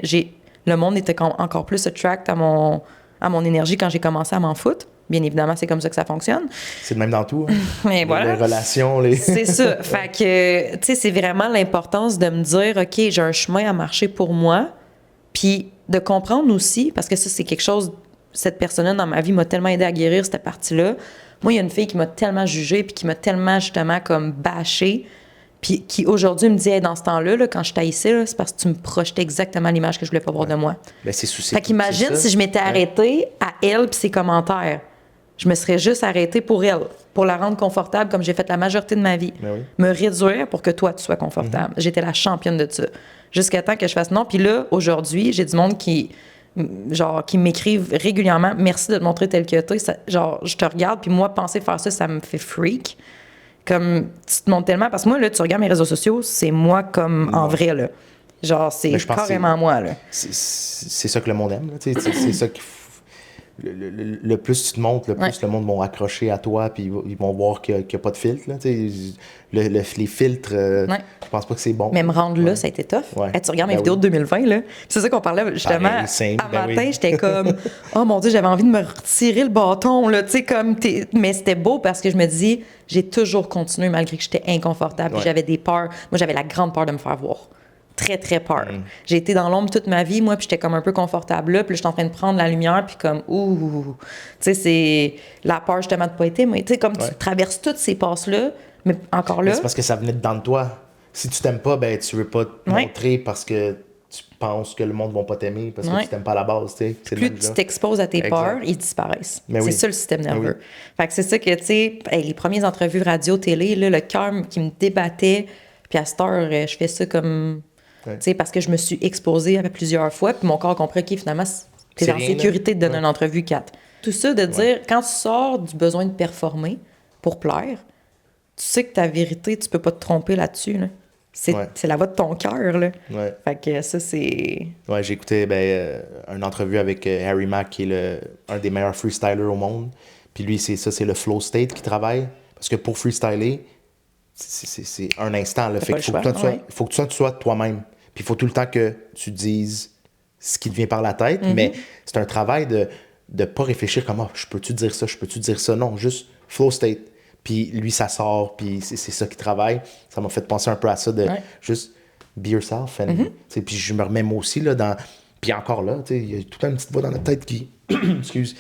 le monde était encore plus attract à mon énergie quand j'ai commencé à m'en foutre. Bien évidemment, c'est comme ça que ça fonctionne. C'est le même dans tout. Hein? Mais voilà. Les relations, C'est ça. Fait que, tu sais, c'est vraiment l'importance de me dire, OK, j'ai un chemin à marcher pour moi, puis de comprendre aussi, parce que ça, c'est quelque chose, cette personne-là dans ma vie m'a tellement aidé à guérir cette partie-là. Moi, il y a une fille qui m'a tellement jugée, puis qui m'a tellement, justement, comme bâchée, puis qui, aujourd'hui, me dit, hey, dans ce temps-là, là, quand je taillissais, là, c'est parce que tu me projetais exactement l'image que je voulais pas voir de moi. Ben, c'est souci. Fait qu'imagine si je m'étais arrêtée à elle puis ses commentaires. Je me serais juste arrêtée pour elle, pour la rendre confortable comme j'ai fait la majorité de ma vie. Me réduire pour que toi, tu sois confortable. J'étais la championne de ça. Jusqu'à temps que je fasse non. Puis là, aujourd'hui, j'ai du monde qui m'écrivent régulièrement « Merci de te montrer tel que t'es. » Genre, je te regarde, puis moi, penser faire ça, ça me fait freak. Comme, tu te montres tellement... Parce que moi, là, tu regardes mes réseaux sociaux, c'est moi comme en vrai, là. Genre, c'est carrément moi, là. C'est ça que le monde aime, là. C'est ça qui... Le plus tu te montres, le plus le monde va accrocher à toi, puis ils vont voir qu'il n'y a pas de filtre. Là, les filtres, je pense pas que c'est bon. Mais me rendre là, ça a été tough. Hey, tu regardes mes vidéos de 2020, là. C'est ça qu'on parlait justement. Matin, j'étais comme, oh mon Dieu, j'avais envie de me retirer le bâton. Là, comme mais c'était beau parce que je me dis, j'ai toujours continué malgré que j'étais inconfortable. Puis j'avais des peurs. Moi, j'avais la grande peur de me faire voir. Très, très peur. J'ai été dans l'ombre toute ma vie, moi, puis j'étais comme un peu confortable là, puis là, j'étais en train de prendre la lumière, puis comme, ouh, tu sais, c'est la peur justement de pas être aimé. Tu sais, comme tu traverses toutes ces passes-là, mais encore là... Mais c'est parce que ça venait dedans de toi. Si tu t'aimes pas, ben tu veux pas te montrer parce que tu penses que le monde va pas t'aimer, parce que tu t'aimes pas à la base, tu sais. Plus tu t'exposes à tes peurs, ils disparaissent. C'est ça le système nerveux. Fait que c'est ça que, tu sais, les premières entrevues radio, télé, là, le cœur qui me débattait, puis à cette heure, je fais ça comme... Parce que je me suis exposée plusieurs fois, puis mon corps a compris que finalement, t'es en sécurité de donner une entrevue 4. Tout ça, de dire, quand tu sors du besoin de performer pour plaire, tu sais que ta vérité, tu peux pas te tromper là-dessus. Là. C'est la voix de ton cœur. Là. Fait que ça, c'est... Ouais, j'ai écouté une entrevue avec Harry Mack, qui est un des meilleurs freestylers au monde. Puis lui, c'est le flow state qui travaille. Parce que pour freestyler, c'est un instant. Là. Fait qu'il faut que tu sois toi-même. Puis il faut tout le temps que tu dises ce qui te vient par la tête. Mais c'est un travail de ne pas réfléchir comme « je peux-tu dire ça, je peux-tu dire ça? » Non, juste flow state. Puis lui, ça sort, puis c'est ça qui travaille. Ça m'a fait penser un peu à ça de juste be yourself. Puis je me remets moi aussi là, dans... Puis encore là, il y a toute une petite voix dans notre tête qui... Excuse.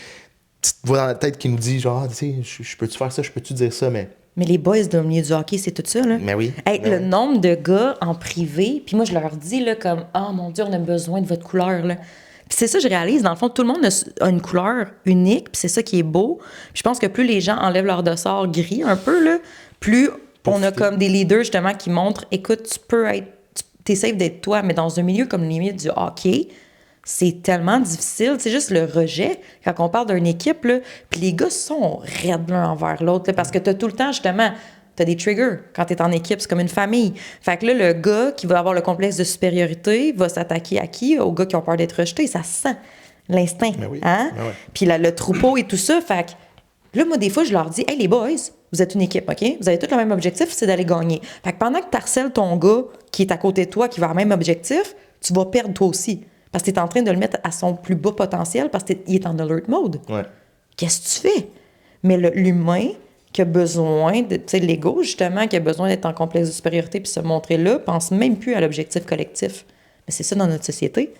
Petite voix dans notre tête qui nous dit genre, je peux-tu faire ça, je peux-tu dire ça, mais... Mais les boys dans le milieu du hockey, c'est tout ça, là. Mais oui. Hey, le nombre de gars en privé, puis moi, je leur dis, là, comme, « Oh, mon Dieu, on a besoin de votre couleur, là. » Puis c'est ça, je réalise, dans le fond, tout le monde a une couleur unique, puis c'est ça qui est beau. Puis je pense que plus les gens enlèvent leur dossard gris un peu, là, plus on a comme des leaders, justement, qui montrent, « Écoute, tu peux être... T'es safe d'être toi, mais dans un milieu comme le milieu du hockey, c'est tellement difficile. C'est juste le rejet, quand on parle d'une équipe, là, puis les gars sont raides l'un envers l'autre, là, parce que t'as tout le temps, justement, t'as des triggers quand t'es en équipe, c'est comme une famille. Fait que là, le gars qui va avoir le complexe de supériorité va s'attaquer à qui? Aux gars qui ont peur d'être rejetés. Ça se sent, l'instinct. Hein? Puis le troupeau et tout ça. Fait que là, moi, des fois, je leur dis, « Hey, les boys, vous êtes une équipe, OK? Vous avez tous le même objectif, c'est d'aller gagner. Fait que pendant que tu harcèles ton gars qui est à côté de toi, qui va avoir le même objectif, tu vas perdre toi aussi. Parce que tu es en train de le mettre à son plus bas potentiel parce qu'il est en alert mode. Qu'est-ce que tu fais? Mais l'humain qui a besoin de, tu sais, l'ego, justement, qui a besoin d'être en complexe de supériorité puis se montrer là, pense même plus à l'objectif collectif. Mais c'est ça dans notre société.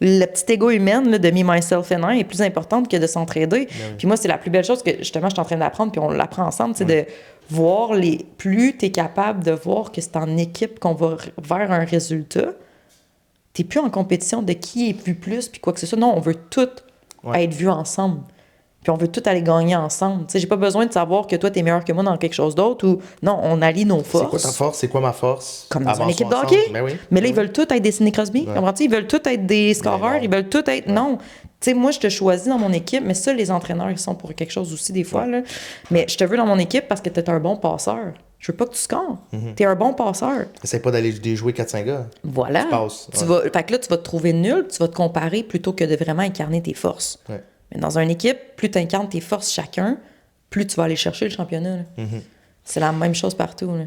Le petit ego humain là, de me, myself and I est plus importante que de s'entraider. Puis moi, c'est la plus belle chose que, justement, je suis en train d'apprendre, puis on l'apprend ensemble, c'est de voir plus tu es capable de voir que c'est en équipe qu'on va vers un résultat. T'es plus en compétition de qui est plus, puis quoi que ce soit. Non, on veut tout être vus ensemble. Puis on veut tout aller gagner ensemble. Tu sais, j'ai pas besoin de savoir que toi, t'es meilleur que moi dans quelque chose d'autre ou non, on allie nos forces. C'est quoi ta force? C'est quoi ma force? Comme dans une équipe de hockey. Mais là, ils veulent tous être des Sidney Crosby. Ouais. Comprends-tu? Ils veulent tous être des scoreurs. Ils veulent tous être... Non. Tu sais, moi, je te choisis dans mon équipe, mais ça, les entraîneurs, ils sont pour quelque chose aussi des fois, là. Mais je te veux dans mon équipe parce que t'es un bon passeur. Je veux pas que tu scores. T'es un bon passeur. Essaye pas d'aller déjouer 4-5 gars. Voilà. Tu passes. Fait que là, tu vas te trouver nul, tu vas te comparer plutôt que de vraiment incarner tes forces. Ouais. Mais dans une équipe, plus tu incarnes tes forces chacun, plus tu vas aller chercher le championnat. Là. C'est la même chose partout. Là.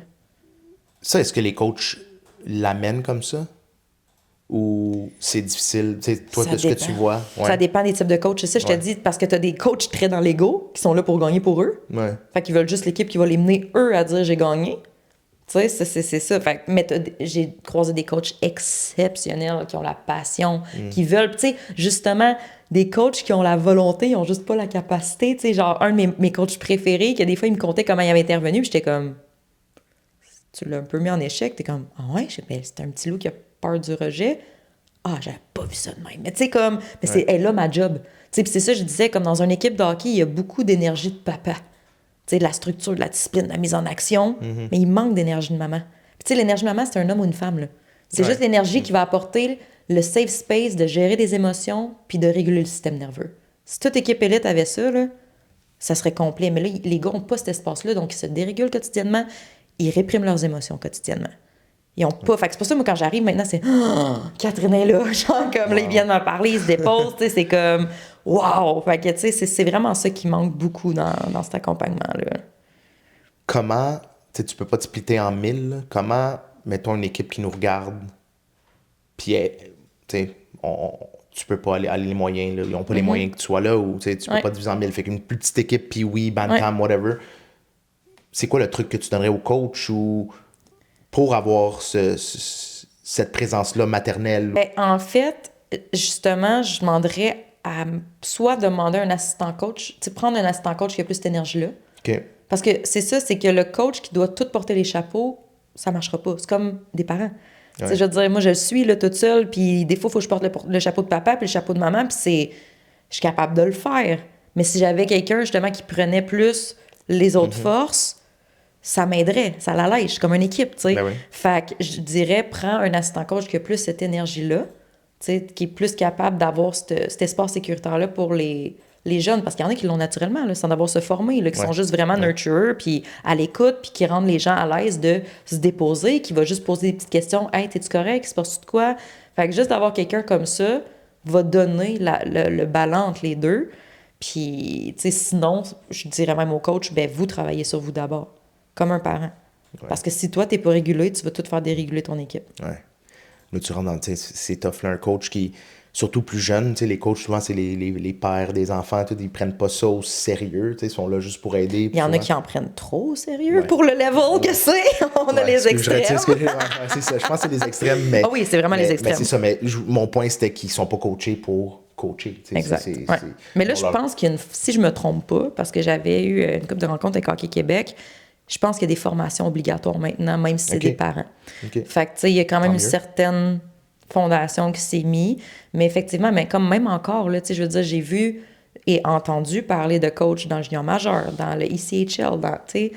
Ça, est-ce que les coachs l'amènent comme ça? Ou c'est difficile? Tu sais, toi, Ça de ce que dépend. tu vois. Ouais. Ça dépend des types de coachs. C'est ça, je te dis, parce que tu as des coachs très dans l'ego qui sont là pour gagner pour eux. Ouais. Fait qu'ils veulent juste l'équipe qui va les mener, eux, à dire j'ai gagné. Tu sais, c'est ça. Fait que, mais j'ai croisé des coachs exceptionnels qui ont la passion, qui veulent, tu sais, justement, des coachs qui ont la volonté, ils ont juste pas la capacité. Tu sais, genre, un de mes coachs préférés, que des fois, il me contait comment il avait intervenu, puis j'étais comme, tu l'as un peu mis en échec, t'es comme, ah ouais, c'est un petit loup qui a peur du rejet. Ah, j'avais pas vu ça de même. Mais tu sais, comme, mais c'est elle là ma job. Tu sais, puis c'est ça, je disais, comme dans une équipe de hockey, il y a beaucoup d'énergie de papa. Tu sais, de la structure, de la discipline, de la mise en action, mais il manque d'énergie de maman. Puis tu sais, l'énergie de maman, c'est un homme ou une femme, là. C'est juste l'énergie qui va apporter le safe space de gérer des émotions puis de réguler le système nerveux. Si toute équipe élite avait ça, là, ça serait complet. Mais là, les gars n'ont pas cet espace-là, donc ils se dérégulent quotidiennement, ils répriment leurs émotions quotidiennement. Ils ont pas. Fait que c'est pour ça, moi, quand j'arrive maintenant, c'est Catherine est là. Genre, comme là, ils viennent me parler, ils se déposent. Tu sais, c'est comme wow! Fait que, tu sais, c'est vraiment ça qui manque beaucoup dans cet accompagnement-là. Comment, tu sais, tu peux pas te splitter en 1000, là. Comment, mettons, une équipe qui nous regarde, puis, tu sais, tu peux pas aller les moyens, là. Ils ont pas les moyens que tu sois là, ou tu sais, tu peux pas diviser en 1000. Fait qu'une plus petite équipe, puis oui, Bantam, whatever. C'est quoi le truc que tu donnerais au coach ou pour avoir cette présence-là maternelle? Ben, en fait, justement, je demanderais à soit demander un assistant coach, tu sais, prendre un assistant coach qui a plus cette énergie-là. OK. Parce que c'est ça, c'est que le coach qui doit tout porter les chapeaux, ça marchera pas. C'est comme des parents. Tu sais, je veux dire, moi, je le suis là, toute seule, puis des fois, il faut que je porte le chapeau de papa puis le chapeau de maman, puis je suis capable de le faire. Mais si j'avais quelqu'un, justement, qui prenait plus les autres forces, ça m'aiderait, ça l'allège, comme une équipe, tu sais. Ben oui. Fait que je dirais, prends un assistant coach qui a plus cette énergie-là, tu sais, qui est plus capable d'avoir cet espace sécuritaire-là pour les jeunes, parce qu'il y en a qui l'ont naturellement, là, sans avoir se former, là, qui sont juste vraiment nurturers, puis à l'écoute, puis qui rendent les gens à l'aise de se déposer, qui va juste poser des petites questions. « Hey, t'es-tu correct? C'est passe-tu de quoi? » Fait que juste d'avoir quelqu'un comme ça va donner le ballon entre les deux. Puis, tu sais, sinon, je dirais même au coach, ben vous travaillez sur vous d'abord, comme un parent. Ouais. Parce que si toi, t'es pas régulé, tu vas tout faire déréguler ton équipe. Ouais. Là, tu rentres dans, tu sais, c'est tough, là, un coach qui, surtout plus jeune, tu sais, les coachs, souvent, c'est les pères des enfants, tout, ils prennent pas ça au sérieux, tu sais, ils sont là juste pour aider. Il y en a qui en prennent trop au sérieux pour le level que c'est. On a les extrêmes. C'est ça, je pense que c'est les extrêmes, mais... Ah oui, c'est vraiment les extrêmes. Mais c'est ça, mais mon point, c'était qu'ils sont pas coachés pour coacher. Exact. Mais là, je pense qu'il y a si je me trompe pas, parce que j'avais eu une couple de rencontres avec Hockey Québec, je pense qu'il y a des formations obligatoires maintenant, même si c'est des parents. Fait que, tu sais, il y a quand même une certaine fondation qui s'est mise. Mais effectivement, mais comme même encore, là, tu sais, je veux dire, j'ai vu et entendu parler de coachs dans le junior majeur, dans le ECHL, tu sais,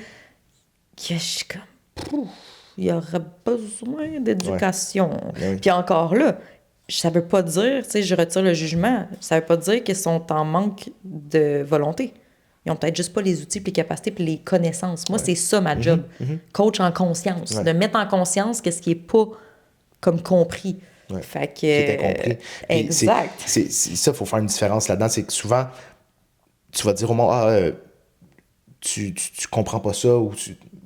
que je suis comme, il y aurait besoin d'éducation. Puis encore là, ça veut pas dire, tu sais, je retire le jugement, ça veut pas dire qu'ils sont en manque de volonté. Ils ont peut-être juste pas les outils, puis les capacités, puis les connaissances. Moi, c'est ça ma job. Coach en conscience. De mettre en conscience qu'est-ce qui est pas comme compris. Fait que... C'était compris. Exact. C'est ça, il faut faire une différence là-dedans. C'est que souvent, tu vas dire au monde, tu comprends pas ça,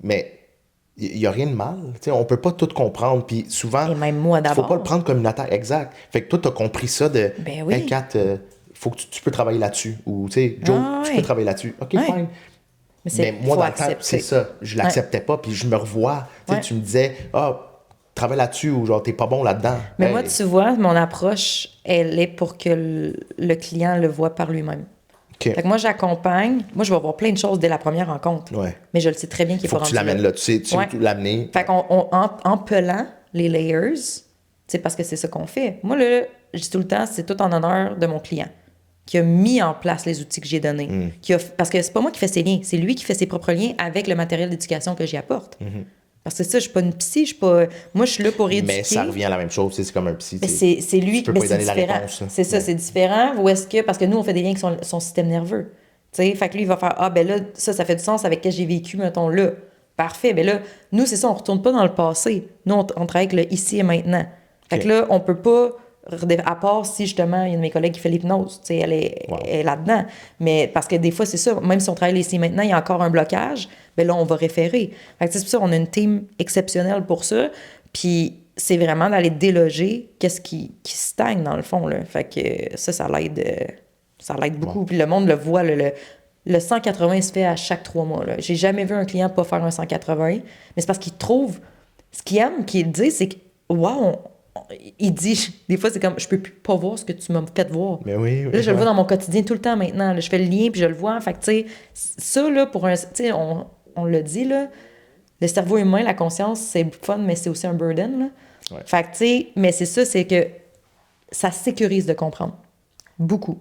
mais il n'y a rien de mal. T'sais, on peut pas tout comprendre. Puis souvent, et même moi d'abord. Faut pas le prendre comme une attaque. Exact. Fait que toi, tu as compris ça de ben oui. Hey, Kat, faut que tu peux travailler là-dessus. Ou, tu sais, Joe, tu peux travailler là-dessus. OK, fine. Mais moi, dans le temps, c'est ça. Je l'acceptais pas. Puis je me revois. Tu me disais, travaille là-dessus ou genre, t'es pas bon là-dedans. Mais moi, tu vois, mon approche, elle est pour que le client le voit par lui-même. Fait que moi, j'accompagne. Moi, je vais voir plein de choses dès la première rencontre. Mais je le sais très bien qu'il faut que tu l'amènes là. Tu sais l'amener. Fait qu'en pelant les layers, c'est parce que c'est ça qu'on fait. Moi, là, je dis tout le temps, c'est tout en honneur de mon client qui a mis en place les outils que j'ai donnés. Parce que c'est pas moi qui fais ses liens, c'est lui qui fait ses propres liens avec le matériel d'éducation que j'y apporte. Parce que ça, je suis pas une psy, je suis pas... Moi, je suis là pour éduquer. Mais ça revient à la même chose, c'est comme un psy. Mais c'est lui tu peux mais pas lui c'est donner la différent. réponse. C'est ça, c'est différent. Ou est-ce que... Parce que nous, on fait des liens avec son système nerveux. Tu sais, fait que lui, il va faire, ah, ben là, ça fait du sens avec ce que j'ai vécu, mettons, là. Parfait. Ben là, nous, c'est ça, on retourne pas dans le passé. Nous, on travaille avec le ici et maintenant. Fait que là, on peut pas... À part si, justement, il y a une de mes collègues qui fait l'hypnose, tu sais, elle est là-dedans. Mais parce que des fois, c'est ça, même si on travaille ici et maintenant, il y a encore un blocage, ben là, on va référer. Fait que c'est pour ça qu'on a une team exceptionnelle pour ça. Puis c'est vraiment d'aller déloger qu'est-ce qui stagne, dans le fond, là. Fait que ça l'aide beaucoup. Wow. Puis le monde le voit, le 180 se fait à chaque 3 mois, là. J'ai jamais vu un client pas faire un 180, mais c'est parce qu'il trouve... Ce qu'il aime, qu'il dit, c'est que, wow, il dit, des fois, c'est comme, je peux plus pas voir ce que tu m'as fait voir. Mais oui. Là, je le vois dans mon quotidien tout le temps maintenant. Là, je fais le lien, puis je le vois. Fait que, tu sais, ça, là, pour un... Tu sais, on le dit, là, le cerveau humain, la conscience, c'est fun, mais c'est aussi un burden, là. Ouais. Fait que, tu sais, mais c'est ça, c'est que ça sécurise de comprendre. Beaucoup.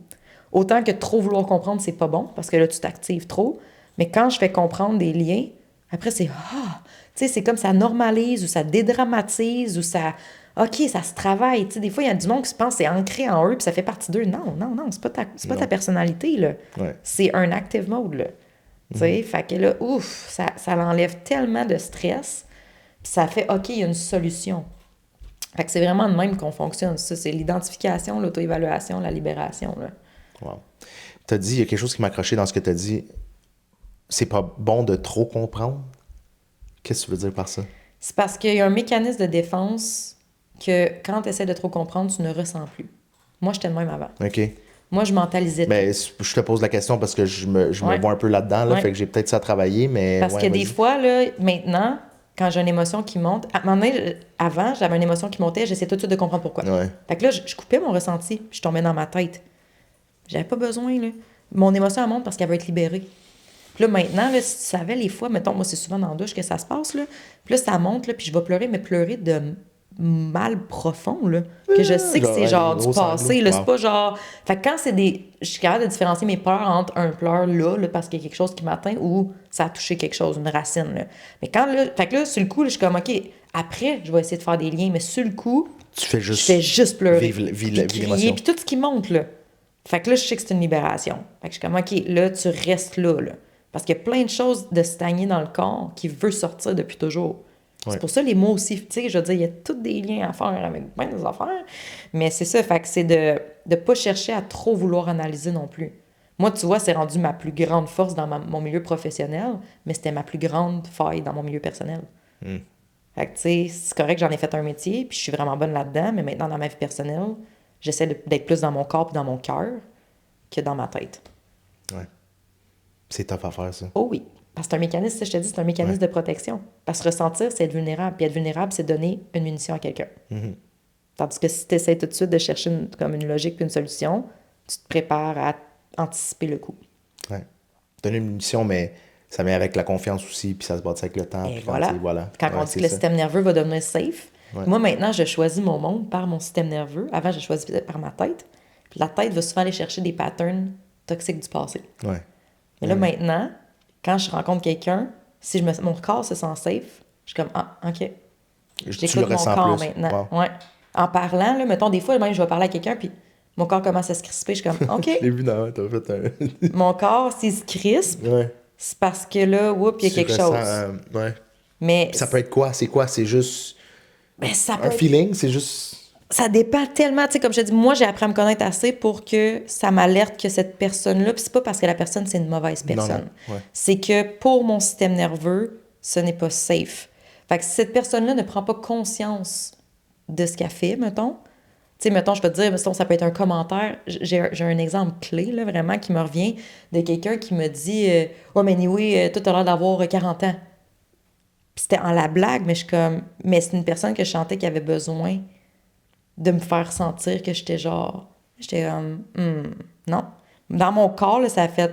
Autant que trop vouloir comprendre, c'est pas bon, parce que là, tu t'actives trop. Mais quand je fais comprendre des liens, après, c'est... Ah! Tu sais, c'est comme ça normalise ou ça dédramatise ou ça... OK, ça se travaille. Tu sais, des fois, il y a du monde qui se pense que c'est ancré en eux puis ça fait partie d'eux. Non, c'est pas ta personnalité, là. Ouais. C'est un active mode, là. Tu sais, fait que là, ouf, ça l'enlève tellement de stress puis ça fait, OK, il y a une solution. Fait que c'est vraiment de même qu'on fonctionne. Ça, c'est l'identification, l'auto-évaluation, la libération, là. Wow. T'as dit, il y a quelque chose qui m'a accroché dans ce que t'as dit. C'est pas bon de trop comprendre. Qu'est-ce que tu veux dire par ça? C'est parce qu'il y a un mécanisme de défense que quand tu essaies de trop comprendre, tu ne ressens plus. Moi, j'étais de même avant. OK. Moi, je mentalisais. Mais je te pose la question parce que je me Ouais. vois un peu là-dedans, là, Ouais. fait que j'ai peut-être ça à travailler, mais... Parce ouais, que vas-y. des fois, là, maintenant, quand j'ai une émotion qui monte... À un moment donné, avant, j'avais une émotion qui montait, j'essayais tout de suite de comprendre pourquoi. Ouais. Fait que là, je coupais mon ressenti, puis je tombais dans ma tête. J'avais pas besoin, là. Mon émotion, elle monte parce qu'elle veut être libérée. Puis là, maintenant, là, si tu savais, les fois, mettons, moi, c'est souvent dans la douche que ça se passe, là. Puis là, ça monte, là, puis je vais pleurer, mais pleurer de mal profond, là. Que je sais que c'est genre du passé, là. C'est pas genre... Fait que quand c'est des... Je suis capable de différencier mes peurs entre un pleur là, parce qu'il y a quelque chose qui m'atteint, ou ça a touché quelque chose, une racine, là. Mais quand, là... Fait que là, sur le coup, là, je suis comme, OK, après, je vais essayer de faire des liens, mais sur le coup, Tu fais je fais juste pleurer. vivre Puis crier, l'émotion. puis tout ce qui monte, là. Fait que là, je sais que c'est une libération. Fait que je suis comme, OK, là, tu restes là, là. Parce qu'il y a plein de choses de stagner dans le corps qui veut sortir depuis toujours. Ouais. C'est pour ça les mots aussi, tu sais, je veux dire, il y a tous des liens à faire avec plein des affaires. Mais c'est ça, fait que c'est de ne pas chercher à trop vouloir analyser non plus. Moi, tu vois, c'est rendu ma plus grande force dans mon milieu professionnel, mais c'était ma plus grande faille dans mon milieu personnel. Fait que, tu sais, c'est correct que j'en ai fait un métier, puis je suis vraiment bonne là-dedans, mais maintenant, dans ma vie personnelle, j'essaie d'être plus dans mon corps et dans mon cœur que dans ma tête. Ouais. C'est tough à faire, ça. Oh oui, parce que c'est un mécanisme, ça, je te dis, c'est un mécanisme de protection. Parce que ressentir, c'est être vulnérable. Puis être vulnérable, c'est donner une munition à quelqu'un. Tandis que si tu essaies tout de suite de chercher comme une logique puis une solution, tu te prépares à anticiper le coup. Ouais. Donner une munition, mais ça vient avec la confiance aussi, puis ça se bâtit avec le temps. Et Puis voilà. Quand Ouais, on dit c'est que le ça. système nerveux va devenir safe, Ouais. moi, maintenant, je choisis mon monde par mon système nerveux. Avant, je choisissais par ma tête. Puis la tête va souvent aller chercher des patterns toxiques du passé. Ouais. Mais là, maintenant, quand je rencontre quelqu'un, si mon corps se sent safe, je suis comme, ah, OK. Tu le J'écoute mon ressens corps plus. maintenant. Wow. Ouais. En parlant, là, mettons, des fois, même, je vais parler à quelqu'un, puis mon corps commence à se crisper. Je suis comme, OK. Je l'ai vu dans... T'as fait un... Mon corps, s'il se crispe, ouais. c'est parce que là, oups, il y a Tu quelque ressens, chose. ouais. Mais Ça peut être quoi? C'est quoi? C'est juste ben, ça peut un être- feeling? C'est juste... Ça dépend tellement, tu sais, comme je te dis, moi, j'ai appris à me connaître assez pour que ça m'alerte que cette personne-là, puis c'est pas parce que la personne, c'est une mauvaise personne. non, ouais. C'est que pour mon système nerveux, ce n'est pas safe. Fait que si cette personne-là ne prend pas conscience de ce qu'elle fait, mettons, tu sais, mettons, je peux te dire, mettons, ça peut être un commentaire. J'ai un exemple clé, là, vraiment, qui me revient de quelqu'un qui me dit « Ouais, mais anyway, toi, t'as l'air d'avoir 40 ans. » Puis c'était en la blague, mais je suis comme... Mais c'est une personne que je sentais qui avait besoin de me faire sentir que j'étais genre... J'étais comme... non. Dans mon corps, là, ça a fait...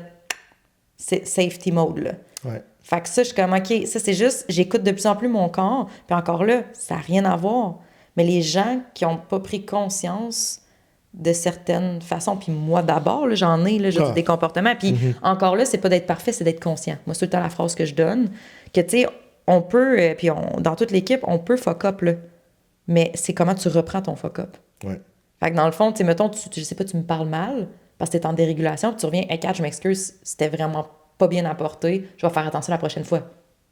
C'est safety mode, là. Ouais. Fait que ça, je suis comme, OK, ça, c'est juste... J'écoute de plus en plus mon corps. Puis encore là, ça n'a rien à voir. Mais les gens qui n'ont pas pris conscience de certaines façons, puis moi d'abord, là, j'en ai, là, j'ai des comportements. Puis encore là, c'est pas d'être parfait, c'est d'être conscient. Moi, c'est tout le temps la phrase que je donne, que, tu sais, on peut, puis dans toute l'équipe, on peut fuck up, là. Mais c'est comment tu reprends ton fuck up. Ouais. Fait que dans le fond, tu sais, mettons, je sais pas, tu me parles mal parce que t'es en dérégulation, puis tu reviens, hey, Kat, je m'excuse, c'était vraiment pas bien apporté, je vais faire attention la prochaine fois.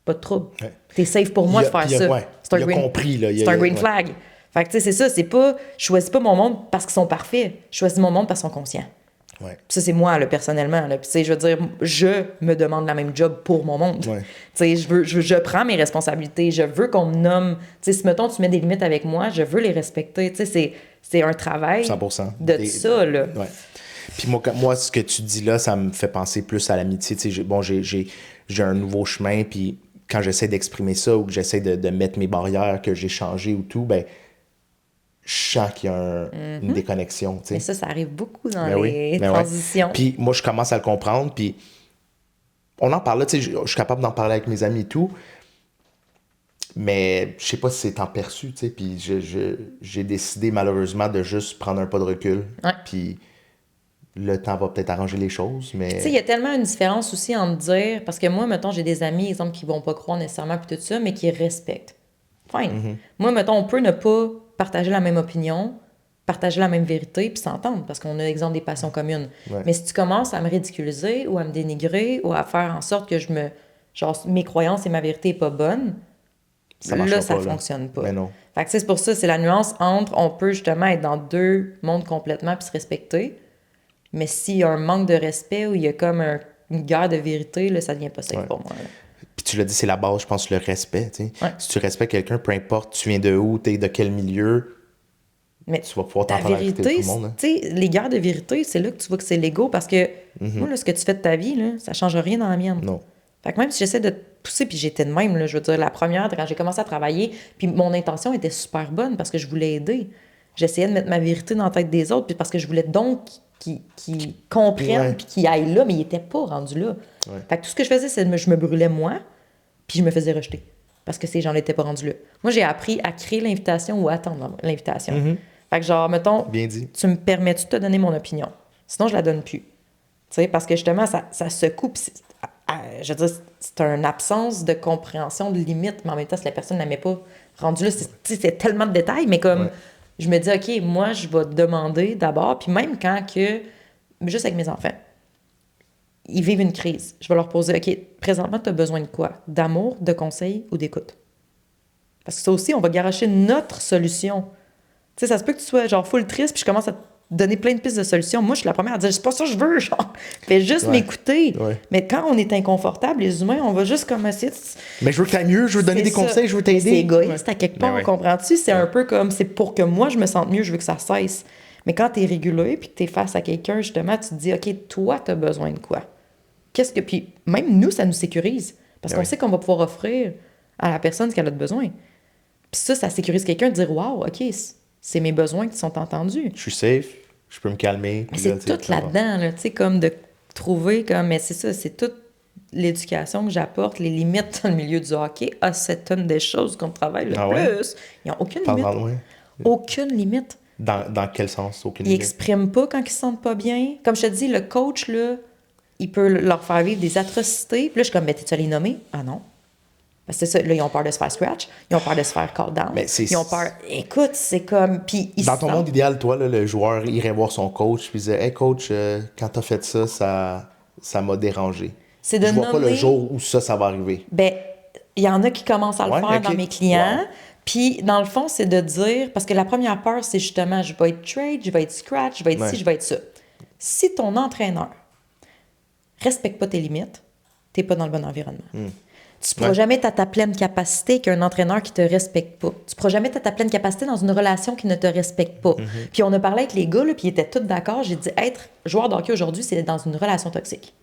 Pas de trouble. Ouais. T'es safe pour moi de faire ça. Ouais. C'est un il a green, compris, là. c'est un green flag. Fait que, tu sais, c'est ça, c'est pas, je choisis pas mon monde parce qu'ils sont parfaits, je choisis mon monde parce qu'ils sont conscients. Ouais. Puis ça, c'est moi, là, personnellement. Là. Puis, tu sais, je veux dire, je me demande la même job pour mon monde. Ouais. Tu sais, je prends mes responsabilités. Je veux qu'on me nomme. Tu sais, si, mettons, tu mets des limites avec moi, je veux les respecter. Tu sais, c'est un travail 100%. de ça, là. Ouais. Puis moi, ce que tu dis là, ça me fait penser plus à l'amitié. Tu sais, j'ai un nouveau chemin, puis quand j'essaie d'exprimer ça ou que j'essaie de mettre mes barrières, que j'ai changé ou tout, ben je sens qu'il y a une déconnexion. Tu sais. Mais ça arrive beaucoup dans Ben les ben transitions. Ouais. Puis moi, je commence à le comprendre, puis on en parle là, tu sais, je suis capable d'en parler avec mes amis et tout, mais je sais pas si c'est temps perçu, tu sais, puis j'ai décidé malheureusement de juste prendre un pas de recul, Ouais. puis le temps va peut-être arranger les choses, mais... Tu sais, il y a tellement une différence aussi entre dire... Parce que moi, mettons, j'ai des amis, exemple, qui vont pas croire nécessairement puis tout ça, mais qui respectent. Fine. Moi, mettons, on peut ne pas partager la même opinion, partager la même vérité puis s'entendre parce qu'on a, exemple, des passions communes. Ouais. Mais si tu commences à me ridiculiser ou à me dénigrer ou à faire en sorte que genre, mes croyances et ma vérité n'est pas bonne, Ça marchera là, ça pas, là. fonctionne pas. Mais non. Fait que, tu sais, c'est pour ça, c'est la nuance entre on peut justement être dans deux mondes complètement puis se respecter, mais s'il y a un manque de respect ou il y a comme une guerre de vérité, là, ça devient pas safe Ouais. pour moi. Là. Puis tu l'as dit, c'est la base, je pense, le respect, tu sais. Ouais. Si tu respectes quelqu'un, peu importe tu viens de où, t'es de quel milieu, Mais tu vas pouvoir ta t'entendre avec tout vérité, le monde. Hein. tu sais, les guerres de vérité, c'est là que tu vois que c'est l'ego parce que moi, là, ce que tu fais de ta vie, là, ça change rien dans la mienne. Non. Fait que même si j'essaie de te pousser, puis j'étais de même, là, je veux dire, la première, quand j'ai commencé à travailler, puis mon intention était super bonne parce que je voulais aider. J'essayais de mettre ma vérité dans la tête des autres, puis parce que je voulais donc qu'ils comprennent, Ouais. puis qu'ils aillent là, mais ils n'étaient pas rendus là. Ouais. Fait que tout ce que je faisais, c'est que je me brûlais moi, puis je me faisais rejeter parce que ces gens n'étaient pas rendus là. Moi, j'ai appris à créer l'invitation ou à attendre l'invitation. Fait que genre, mettons, Bien dit. tu me permets-tu de te donner mon opinion? Sinon, je la donne plus. Tu sais, parce que justement, ça secoue. Puis je veux dire, c'est une absence de compréhension de limite, mais en même temps, si la personne ne la met pas rendue là, c'est tellement de détails, mais comme Ouais. je me dis, OK, moi, je vais demander d'abord, puis même quand que, juste avec mes enfants, ils vivent une crise, je vais leur poser, OK, présentement, tu as besoin de quoi? D'amour, de conseils ou d'écoute? Parce que ça aussi, on va garocher notre solution. Tu sais, ça se peut que tu sois genre full triste, puis je commence à te donner plein de pistes de solutions. Moi, je suis la première à dire, c'est pas ça que je veux, genre. Fais juste Ouais. m'écouter. Ouais. Mais quand on est inconfortable, les humains, on va juste comme essayer de... Mais je veux que t'ailles mieux, je veux te donner C'est des ça. conseils, je veux Mais t'aider. c'est égoïste Ouais. à quelque Ben part, ouais. comprends-tu? C'est un peu comme, c'est pour que moi, je me sente mieux, je veux que ça cesse. Mais quand t'es régulé, puis que t'es face à quelqu'un, justement, tu te dis, OK, toi, t'as besoin de quoi? Qu'est-ce que... Puis même nous, ça nous sécurise. Parce Ben qu'on oui. sait qu'on va pouvoir offrir à la personne ce qu'elle a de besoin. Puis ça sécurise quelqu'un de dire, wow, OK, c'est mes besoins qui sont entendus. Je suis safe, je peux me calmer. Mais puis là, c'est tu sais, tout ça va. là-dedans, là, tu sais, comme de trouver comme... Mais c'est ça, c'est toute l'éducation que j'apporte, les limites dans le milieu du hockey. Ah, c'est une des choses qu'on travaille le Ah ouais? plus. Ils n'ont aucune limite. Parle-en loin. Aucune limite. Dans quel sens? Aucune Ils idée. n'expriment pas quand ils se sentent pas bien. Comme je te dis, le coach, là, il peut leur faire vivre des atrocités. Puis là, je suis comme, mais t'es-tu allé les nommer? Ah non. Parce que c'est ça, là, ils ont peur de se faire scratch, ils ont peur de se faire call down, Mais c'est- ils ont peur... Écoute, c'est comme... Puis ils Dans se ton sentent- monde idéal, toi, là, le joueur irait voir son coach puis disait, hey coach, quand t'as fait ça, ça m'a dérangé. C'est de Je vois pas le nommer- jour où ça va arriver. Ben, il y en a qui commencent à le Ouais, faire ok. dans mes clients. Wow. Puis, dans le fond, c'est de dire... Parce que la première peur, c'est justement, je vais être trade, je vais être scratch, je vais être Ouais. ci, je vais être ça. Si ton entraîneur respecte pas tes limites, t'es pas dans le bon environnement. Tu pourras Ouais. jamais être à ta pleine capacité qu'un entraîneur qui te respecte pas. Tu pourras jamais être à ta pleine capacité dans une relation qui ne te respecte pas. Puis on a parlé avec les gars, là, puis ils étaient tous d'accord. J'ai dit, être joueur de hockey aujourd'hui, c'est dans une relation toxique.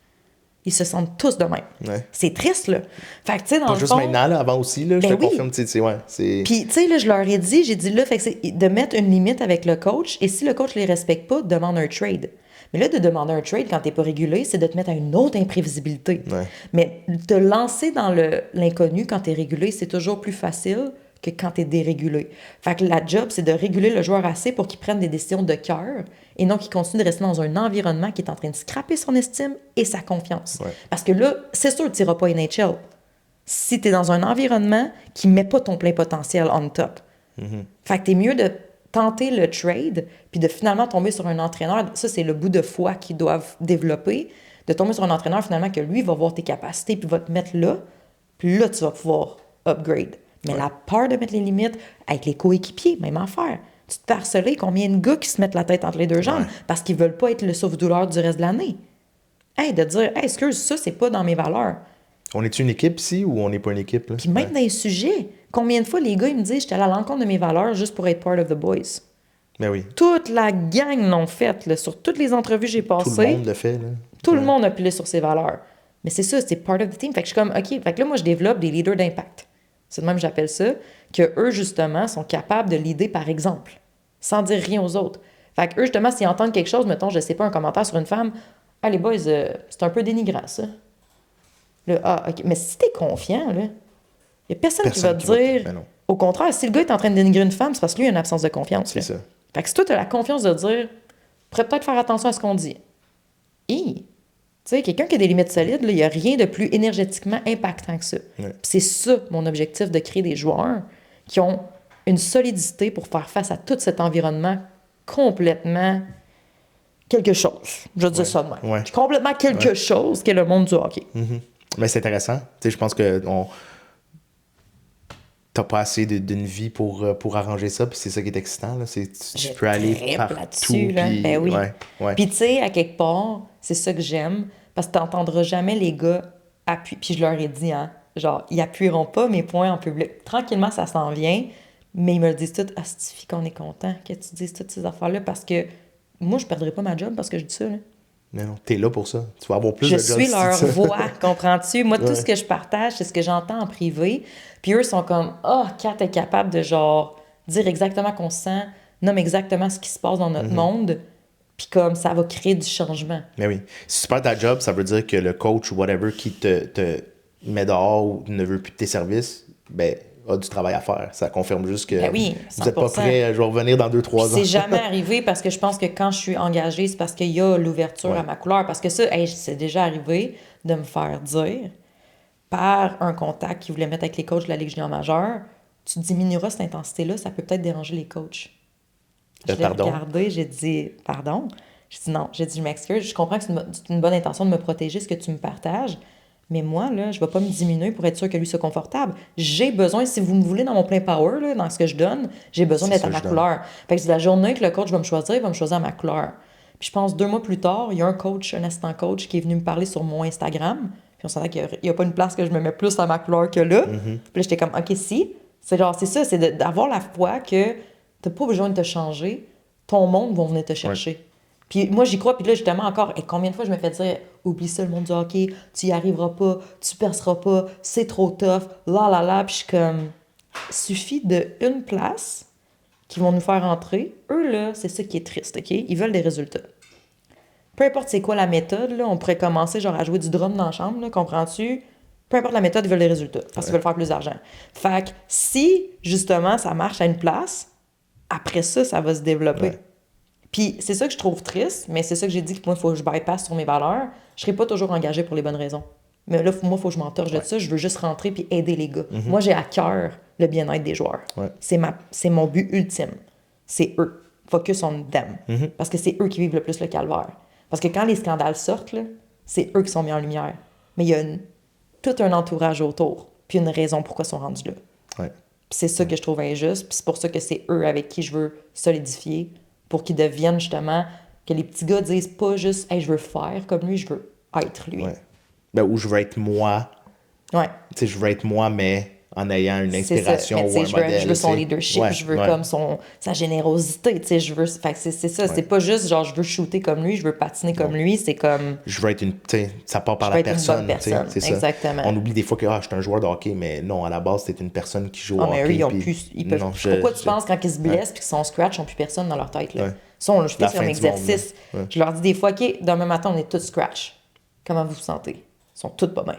Ils se sentent tous de même. Ouais. C'est triste, là. Fait que, tu sais, dans Pas le juste fond... maintenant, là, avant aussi, là, je Ben te oui. confirme, tu sais, ouais, c'est... Puis, tu sais, là, je leur ai dit, j'ai dit là, fait que c'est de mettre une limite avec le coach, et si le coach ne les respecte pas, demande un trade. Mais là, de demander un trade quand tu n'es pas régulé, c'est de te mettre à une autre imprévisibilité. Ouais. Mais te lancer dans l'inconnu quand tu es régulé, c'est toujours plus facile que quand tu es dérégulé. Fait que la job, c'est de réguler le joueur assez pour qu'il prenne des décisions de cœur et non qu'il continue de rester dans un environnement qui est en train de scraper son estime et sa confiance. Ouais. Parce que là, c'est sûr que tu n'iras pas NHL. si tu es dans un environnement qui met pas ton plein potentiel on top. Fait que t'es mieux de tenter le trade, puis de finalement tomber sur un entraîneur. Ça, c'est le bout de foi qu'ils doivent développer, de tomber sur un entraîneur finalement que lui va voir tes capacités, puis va te mettre là, puis là, tu vas pouvoir upgrade. Mais la peur de mettre les limites avec les coéquipiers, même affaire. Tu te fais harceler, combien de gars qui se mettent la tête entre les deux jambes parce qu'ils veulent pas être le sauve-douleur du reste de l'année. Hey, de dire, hey, excuse, ça, c'est pas dans mes valeurs. On est une équipe ici ou on n'est pas une équipe? Là? Puis même dans les sujets, combien de fois les gars, ils me disent, j'étais allé à l'encontre de mes valeurs juste pour être part of the boys. Ben oui. Toute la gang l'ont fait, là, sur toutes les entrevues que j'ai passées. Tout le monde le fait. Là. Tout le monde a pilé sur ses valeurs. Mais c'est ça, c'est part of the team. Fait que je suis comme, OK, fait que là, moi, je développe des leaders d'impact. C'est de même que j'appelle ça, que eux, justement, sont capables de leader par exemple, sans dire rien aux autres. Fait que eux, justement, s'ils entendent quelque chose, mettons, je sais pas, un commentaire sur une femme, « Ah, les boys, c'est un peu dénigrant, ça. » Là, ah, OK. Mais si t'es confiant, là, il y a personne qui va te dire... Ben non. Au contraire, si le gars est en train de dénigrer une femme, c'est parce que lui, il a une absence de confiance. C'est ça. Fait que si toi, t'as la confiance de dire, « Pourrais peut-être faire attention à ce qu'on dit. » Tu sais, quelqu'un qui a des limites solides, il n'y a rien de plus énergétiquement impactant que ça. Ouais. C'est ça, mon objectif, de créer des joueurs qui ont une solidité pour faire face à tout cet environnement complètement quelque chose. Je dis ça de même. Ouais. Complètement quelque chose qu'est le monde du hockey. Mais c'est intéressant. Tu sais, je pense que t'as pas assez d'une vie pour arranger ça, puis c'est ça qui est excitant. Là. Tu peux aller partout. Là. Puis, ben oui. Ouais. Puis tu sais, à quelque part, c'est ça que j'aime, parce que t'entendras jamais les gars appuyer. Puis je leur ai dit, hein, genre, ils appuieront pas mes points en public. Tranquillement, ça s'en vient, mais ils me le disent tout, « Ah, c'est qu'on est content que tu dises toutes ces affaires-là, parce que moi, je perdrai pas ma job parce que je dis ça. » Là. Mais non, t'es là pour ça. Tu vas avoir plus je de jobs. suis leur voix, comprends-tu? Moi, tout Ouais. ce que je partage, c'est ce que j'entends en privé. Puis eux sont comme, « Ah, Kat est capable de, genre, dire exactement qu'on se sent, nomme exactement ce qui se passe dans notre monde. » Puis comme, ça va créer du changement. Mais oui. Si tu perds ta job, ça veut dire que le coach ou whatever qui te met dehors ou ne veut plus de tes services, ben, a du travail à faire. Ça confirme juste que Ben oui, vous n'êtes pas 100%. prêt, je vais revenir dans 2-3 ans. C'est jamais arrivé parce que je pense que quand je suis engagée, c'est parce qu'il y a l'ouverture à ma couleur. Parce que ça, hey, c'est déjà arrivé de me faire dire par un contact qui voulait mettre avec les coachs de la Ligue junior majeure, tu diminueras cette intensité-là, ça peut peut-être déranger les coachs. Je l'ai regardé, j'ai dit « Pardon? » J'ai dit « Non. » J'ai dit « Je m'excuse, je comprends que c'est une bonne intention de me protéger, ce que tu me partages, mais moi, là, je ne vais pas me diminuer pour être sûr que lui soit confortable. J'ai besoin, si vous me voulez dans mon plein power, là, dans ce que je donne, j'ai besoin d'être à ma couleur. » Fait que c'est la journée que le coach va me choisir, il va me choisir à ma couleur. Puis je pense 2 mois plus tard, il y a un coach, un assistant coach, qui est venu me parler sur mon Instagram. Puis on s'entend qu'il n'y a pas une place que je me mets plus à ma couleur que là. Puis là, j'étais comme « OK, si. » C'est genre, c'est ça, c'est d'avoir la foi que tu n'as pas besoin de te changer. Ton monde va venir te chercher. Ouais. Puis moi, j'y crois. Puis là, justement, encore, et combien de fois je me fais dire « Oublie ça, le monde du hockey. Tu y arriveras pas. Tu perceras pas. C'est trop tough. Là, là, là. » Puis je suis comme... Suffit d'une place qui vont nous faire entrer. Eux, là, c'est ça qui est triste, OK? Ils veulent des résultats. Peu importe c'est quoi la méthode, là, on pourrait commencer genre à jouer du drum dans la chambre, là, comprends-tu? Peu importe la méthode, ils veulent des résultats parce qu'ils veulent faire plus d'argent. Fait que si, justement, ça marche à une place, après ça, ça va se développer. Ouais. Puis c'est ça que je trouve triste, mais c'est ça que j'ai dit que moi, il faut que je bypasse sur mes valeurs. Je serai pas toujours engagée pour les bonnes raisons. Mais là, moi, il faut que je m'entorche de ça. Je veux juste rentrer puis aider les gars. Moi, j'ai à cœur le bien-être des joueurs. Ouais. C'est mon but ultime. C'est eux. Focus on them. Parce que c'est eux qui vivent le plus le calvaire. Parce que quand les scandales sortent, là, c'est eux qui sont mis en lumière. Mais il y a tout un entourage autour, puis une raison pourquoi ils sont rendus là. Ouais. Puis c'est ça que je trouve injuste, puis c'est pour ça que c'est eux avec qui je veux solidifier, pour qu'ils deviennent justement, que les petits gars disent pas juste « Hey, je veux faire comme lui, je veux être lui. » Ouais. Ben, ou je veux être moi. Ouais. Tu sais, je veux être moi, mais en ayant une inspiration ou un modèle. Je veux son leadership, je veux comme sa générosité, tu sais, je veux... Fait que c'est ça, c'est pas juste genre je veux shooter comme lui, je veux patiner comme lui, c'est comme... Je veux être une... Tu sais, ça part par la personne, c'est exactement. Ça. On oublie des fois que je suis un joueur de hockey, mais non, à la base, c'est une personne qui joue au hockey. Mais eux, ils peuvent... Pourquoi tu penses quand ils se blessent puis qu'ils sont scratch, ils n'ont plus personne dans leur tête, là? Ça, je fais sur un exercice. Je leur dis des fois, OK, demain matin, on est tous scratch. Comment vous vous sentez? Ils sont tous pas bien.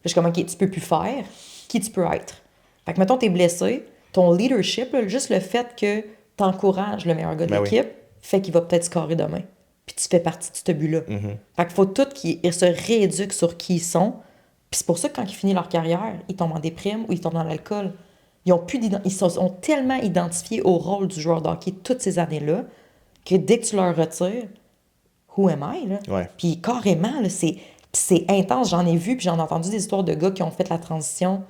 Je suis comme, OK, tu peux plus faire. Qui tu peux être? Fait que, mettons, t'es blessé, ton leadership, là, juste le fait que t'encourages le meilleur gars de l'équipe, fait qu'il va peut-être scorer demain. Puis tu fais partie de ce but-là. Fait qu'il faut tout qu'ils se rééduquent sur qui ils sont Puis c'est pour ça que quand ils finissent leur carrière, ils tombent en déprime ou ils tombent dans l'alcool. Ils se sont tellement identifiés au rôle du joueur de hockey toutes ces années-là que dès que tu leur retires, who am I, là? Ouais. Puis carrément, là, c'est intense. J'en ai vu, puis j'en ai entendu des histoires de gars qui ont fait la transition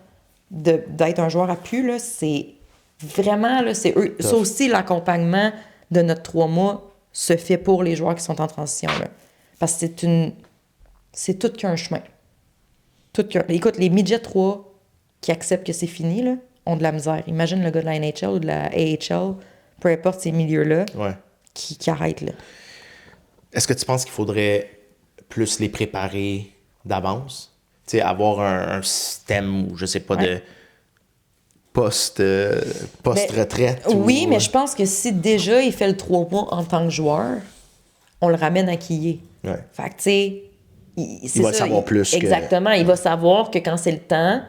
d'être un joueur à pu, là. C'est vraiment, là, c'est eux. Ça aussi, l'accompagnement de notre 3 mois se fait pour les joueurs qui sont en transition, là. Parce que c'est tout qu'un chemin. Écoute, les midget 3 qui acceptent que c'est fini, là, ont de la misère. Imagine le gars de la NHL ou de la AHL, peu importe ces milieux-là, Ouais. qui arrêtent, là. Est-ce que tu penses qu'il faudrait plus les préparer d'avance? Tu sais, avoir un système ou je sais pas de post-retraite? Oui, mais je pense que si déjà il fait le 3 mois en tant que joueur, on le ramène à quiller. Ouais. Fait que, tu sais, Il va savoir plus. Exactement. Il va savoir que quand c'est le temps,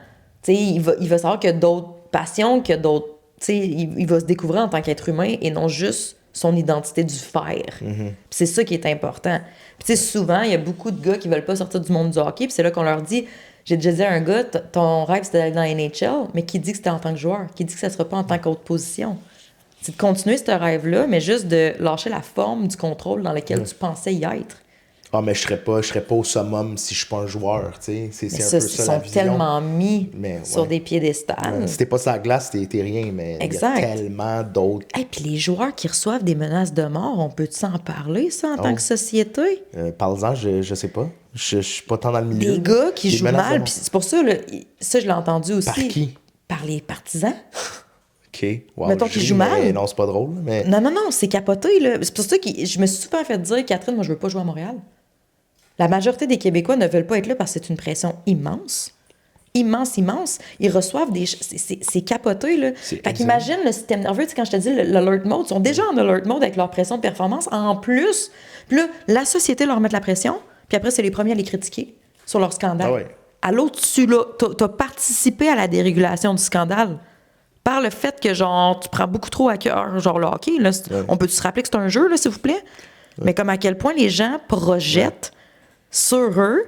tu sais, il va savoir qu'il y a d'autres passions, qu'il y a d'autres. Tu sais, il va se découvrir en tant qu'être humain et non juste son identité du faire. Puis c'est ça qui est important. Puis, tu sais, souvent, il y a beaucoup de gars qui veulent pas sortir du monde du hockey, puis c'est là qu'on leur dit. J'ai déjà dit à un gars, ton rêve c'était d'aller dans la NHL, mais qui dit que c'était en tant que joueur, qui dit que ça sera pas en tant qu'autre position. C'est de continuer ce rêve-là, mais juste de lâcher la forme du contrôle dans lequel tu pensais y être. Ah, mais je serais pas au summum si je suis pas un joueur, tu sais. C'est Mais un ça, peu ils ça la sont vision. tellement mis Mais, sur ouais. des piédestals. Si t'es pas sur la glace, t'es rien, mais il y Exact. a tellement d'autres. Et puis les joueurs qui reçoivent des menaces de mort, on peut-tu s'en parler, ça, en tant que société? Parle-en, je sais pas. Je suis pas tant dans le milieu. Des gars qui Des jouent menaces de mal, mort. puis c'est pour ça, là, ça, je l'ai entendu aussi. Par qui? Par les partisans. OK. Wow, Mettons je qu'ils ris, jouent mal. mais non, c'est pas drôle. Mais... Non, c'est capoté, là. C'est pour ça que je me suis souvent fait dire, Catherine, moi, je veux pas jouer à Montréal. La majorité des Québécois ne veulent pas être là parce que c'est une pression immense. Immense. Ils reçoivent des... C'est capoté, là. Fait qu'imagine le système nerveux, tu sais, quand je te dis l'alert mode, ils sont déjà en alert mode avec leur pression de performance. En plus, puis là, la société leur met de la pression, puis après, c'est les premiers à les critiquer sur leur scandale. Ah ouais. À l'autre, t'as participé à la dérégulation du scandale par le fait que, genre, tu prends beaucoup trop à cœur, genre, le hockey, là. On peut se rappeler que c'est un jeu, là, s'il vous plaît? Mais comme à quel point les gens projettent sur eux,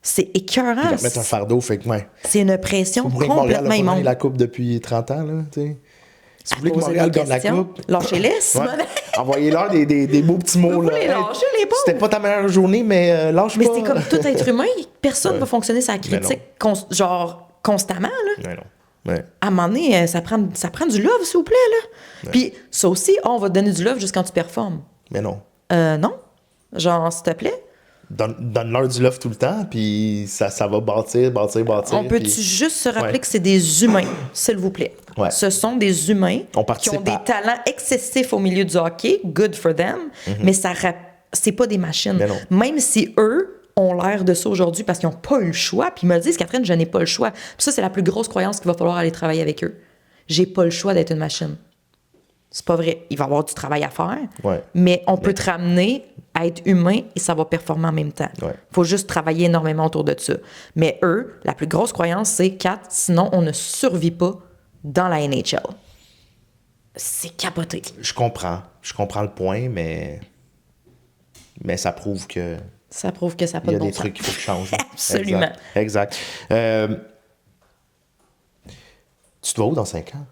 c'est écœurant. Ils leur mettent un fardeau, fait que, ouais. C'est une pression Vous voulez que Montréal complètement a pas gagné immonde. la Coupe depuis 30 ans, là, tu sais. Si vous voulez que Poser Montréal des gagne la questions. Coupe... Lâchez-les, Simone. Ouais. Envoyez-leur des beaux petits mots, Vous là. les lâchez, les pauvres. C'était pas ta meilleure journée, mais lâche Mais pas. c'est comme tout être humain. Personne ne va fonctionner sa critique constamment, là. Ouais, non. Ouais. À un moment donné, ça prend du love, s'il vous plaît, là. Puis ça aussi, on va te donner du love juste quand tu performes. Mais non. Non. Genre, s'il te plaît. Donne-leur du love tout le temps, puis ça va bâtir. On peut-tu puis... juste se rappeler Ouais. que c'est des humains, s'il vous plaît? Ouais. Ce sont des humains On qui participe ont des à- talents excessifs au milieu du hockey, good for them, mais c'est pas des machines. Mais non. Même si eux ont l'air de ça aujourd'hui parce qu'ils n'ont pas eu le choix, puis ils me disent, Catherine, je n'ai pas le choix. Puis ça, c'est la plus grosse croyance qu'il va falloir aller travailler avec eux. J'ai pas le choix d'être une machine. C'est pas vrai. Il va y avoir du travail à faire, Ouais. mais on peut te ramener à être humain et savoir performer en même temps. Ouais. Faut juste travailler énormément autour de ça. Mais eux, la plus grosse croyance, c'est 4, sinon on ne survit pas dans la NHL. C'est capoté. Je comprends le point, mais ça prouve que Ça prouve que ça n'a pas il y de a bon des sens. trucs qu'il faut que changer. Absolument. Exact. Tu te vois où dans 5 ans?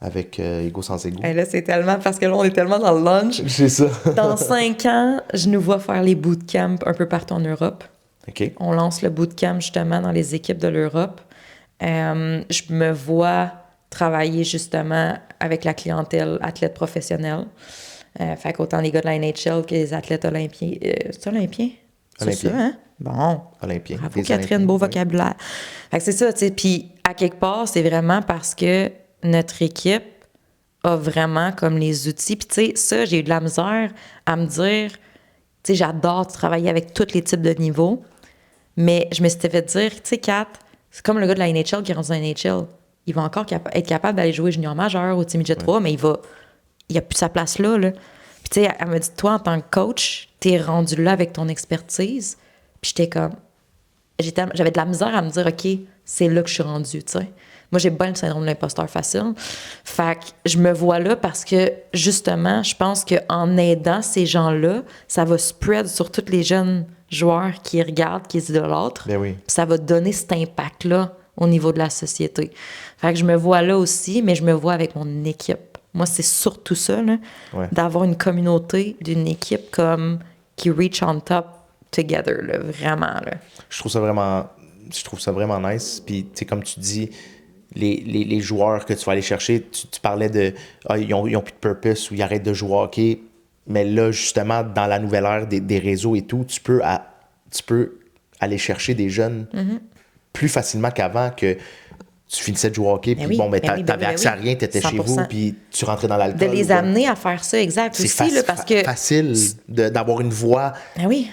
Avec Ego sans Ego? Et là, c'est tellement... Parce que là, on est tellement dans le lunch. C'est ça. Dans 5 ans, je nous vois faire les bootcamps un peu partout en Europe. OK. On lance le bootcamp justement dans les équipes de l'Europe. Je me vois travailler justement avec la clientèle athlète professionnelle. Fait qu'autant les gars de la NHL que les athlètes olympiens. C'est olympien? C'est Olympien. ça, hein? Bon. Olympien. Bravo, Des Catherine, Olympiens, beau ouais. vocabulaire. Fait que c'est ça, tu sais. Puis à quelque part, c'est vraiment parce que notre équipe a vraiment comme les outils. Puis tu sais, ça, j'ai eu de la misère à me dire, tu sais, j'adore travailler avec tous les types de niveaux, mais je me suis fait dire, tu sais, Kat, c'est comme le gars de la NHL qui est rendu dans la NHL. Il va encore être capable d'aller jouer junior majeur au Team Midget 3, mais il a plus sa place là. Puis tu sais, elle me dit, toi, en tant que coach, t'es rendu là avec ton expertise. Puis j'étais comme... J'avais de la misère à me dire, OK, c'est là que je suis rendue, tu sais. Moi, j'ai bien le syndrome de l'imposteur facile. Fait que je me vois là parce que, justement, je pense qu'en aidant ces gens-là, ça va spread sur tous les jeunes joueurs qui regardent, qui idolâtrent. Ben oui. Puis ça va donner cet impact-là au niveau de la société. Fait que je me vois là aussi, mais je me vois avec mon équipe. Moi, c'est surtout ça, là, d'avoir une communauté, d'une équipe comme qui reach on top together, là, vraiment. Là. Je trouve ça vraiment nice. Puis, tu sais, comme tu dis, les joueurs que tu vas aller chercher, tu parlais de ils ont plus de purpose ou ils arrêtent de jouer au hockey. Mais là, justement, dans la nouvelle ère des réseaux et tout, tu peux aller chercher des jeunes plus facilement qu'avant, que tu finissais de jouer au hockey, puis t'avais accès à rien, t'étais 100%. Chez vous, puis tu rentrais dans l'alcool. De les amener à faire ça, exact. C'est aussi, là, parce que facile d'avoir une voix.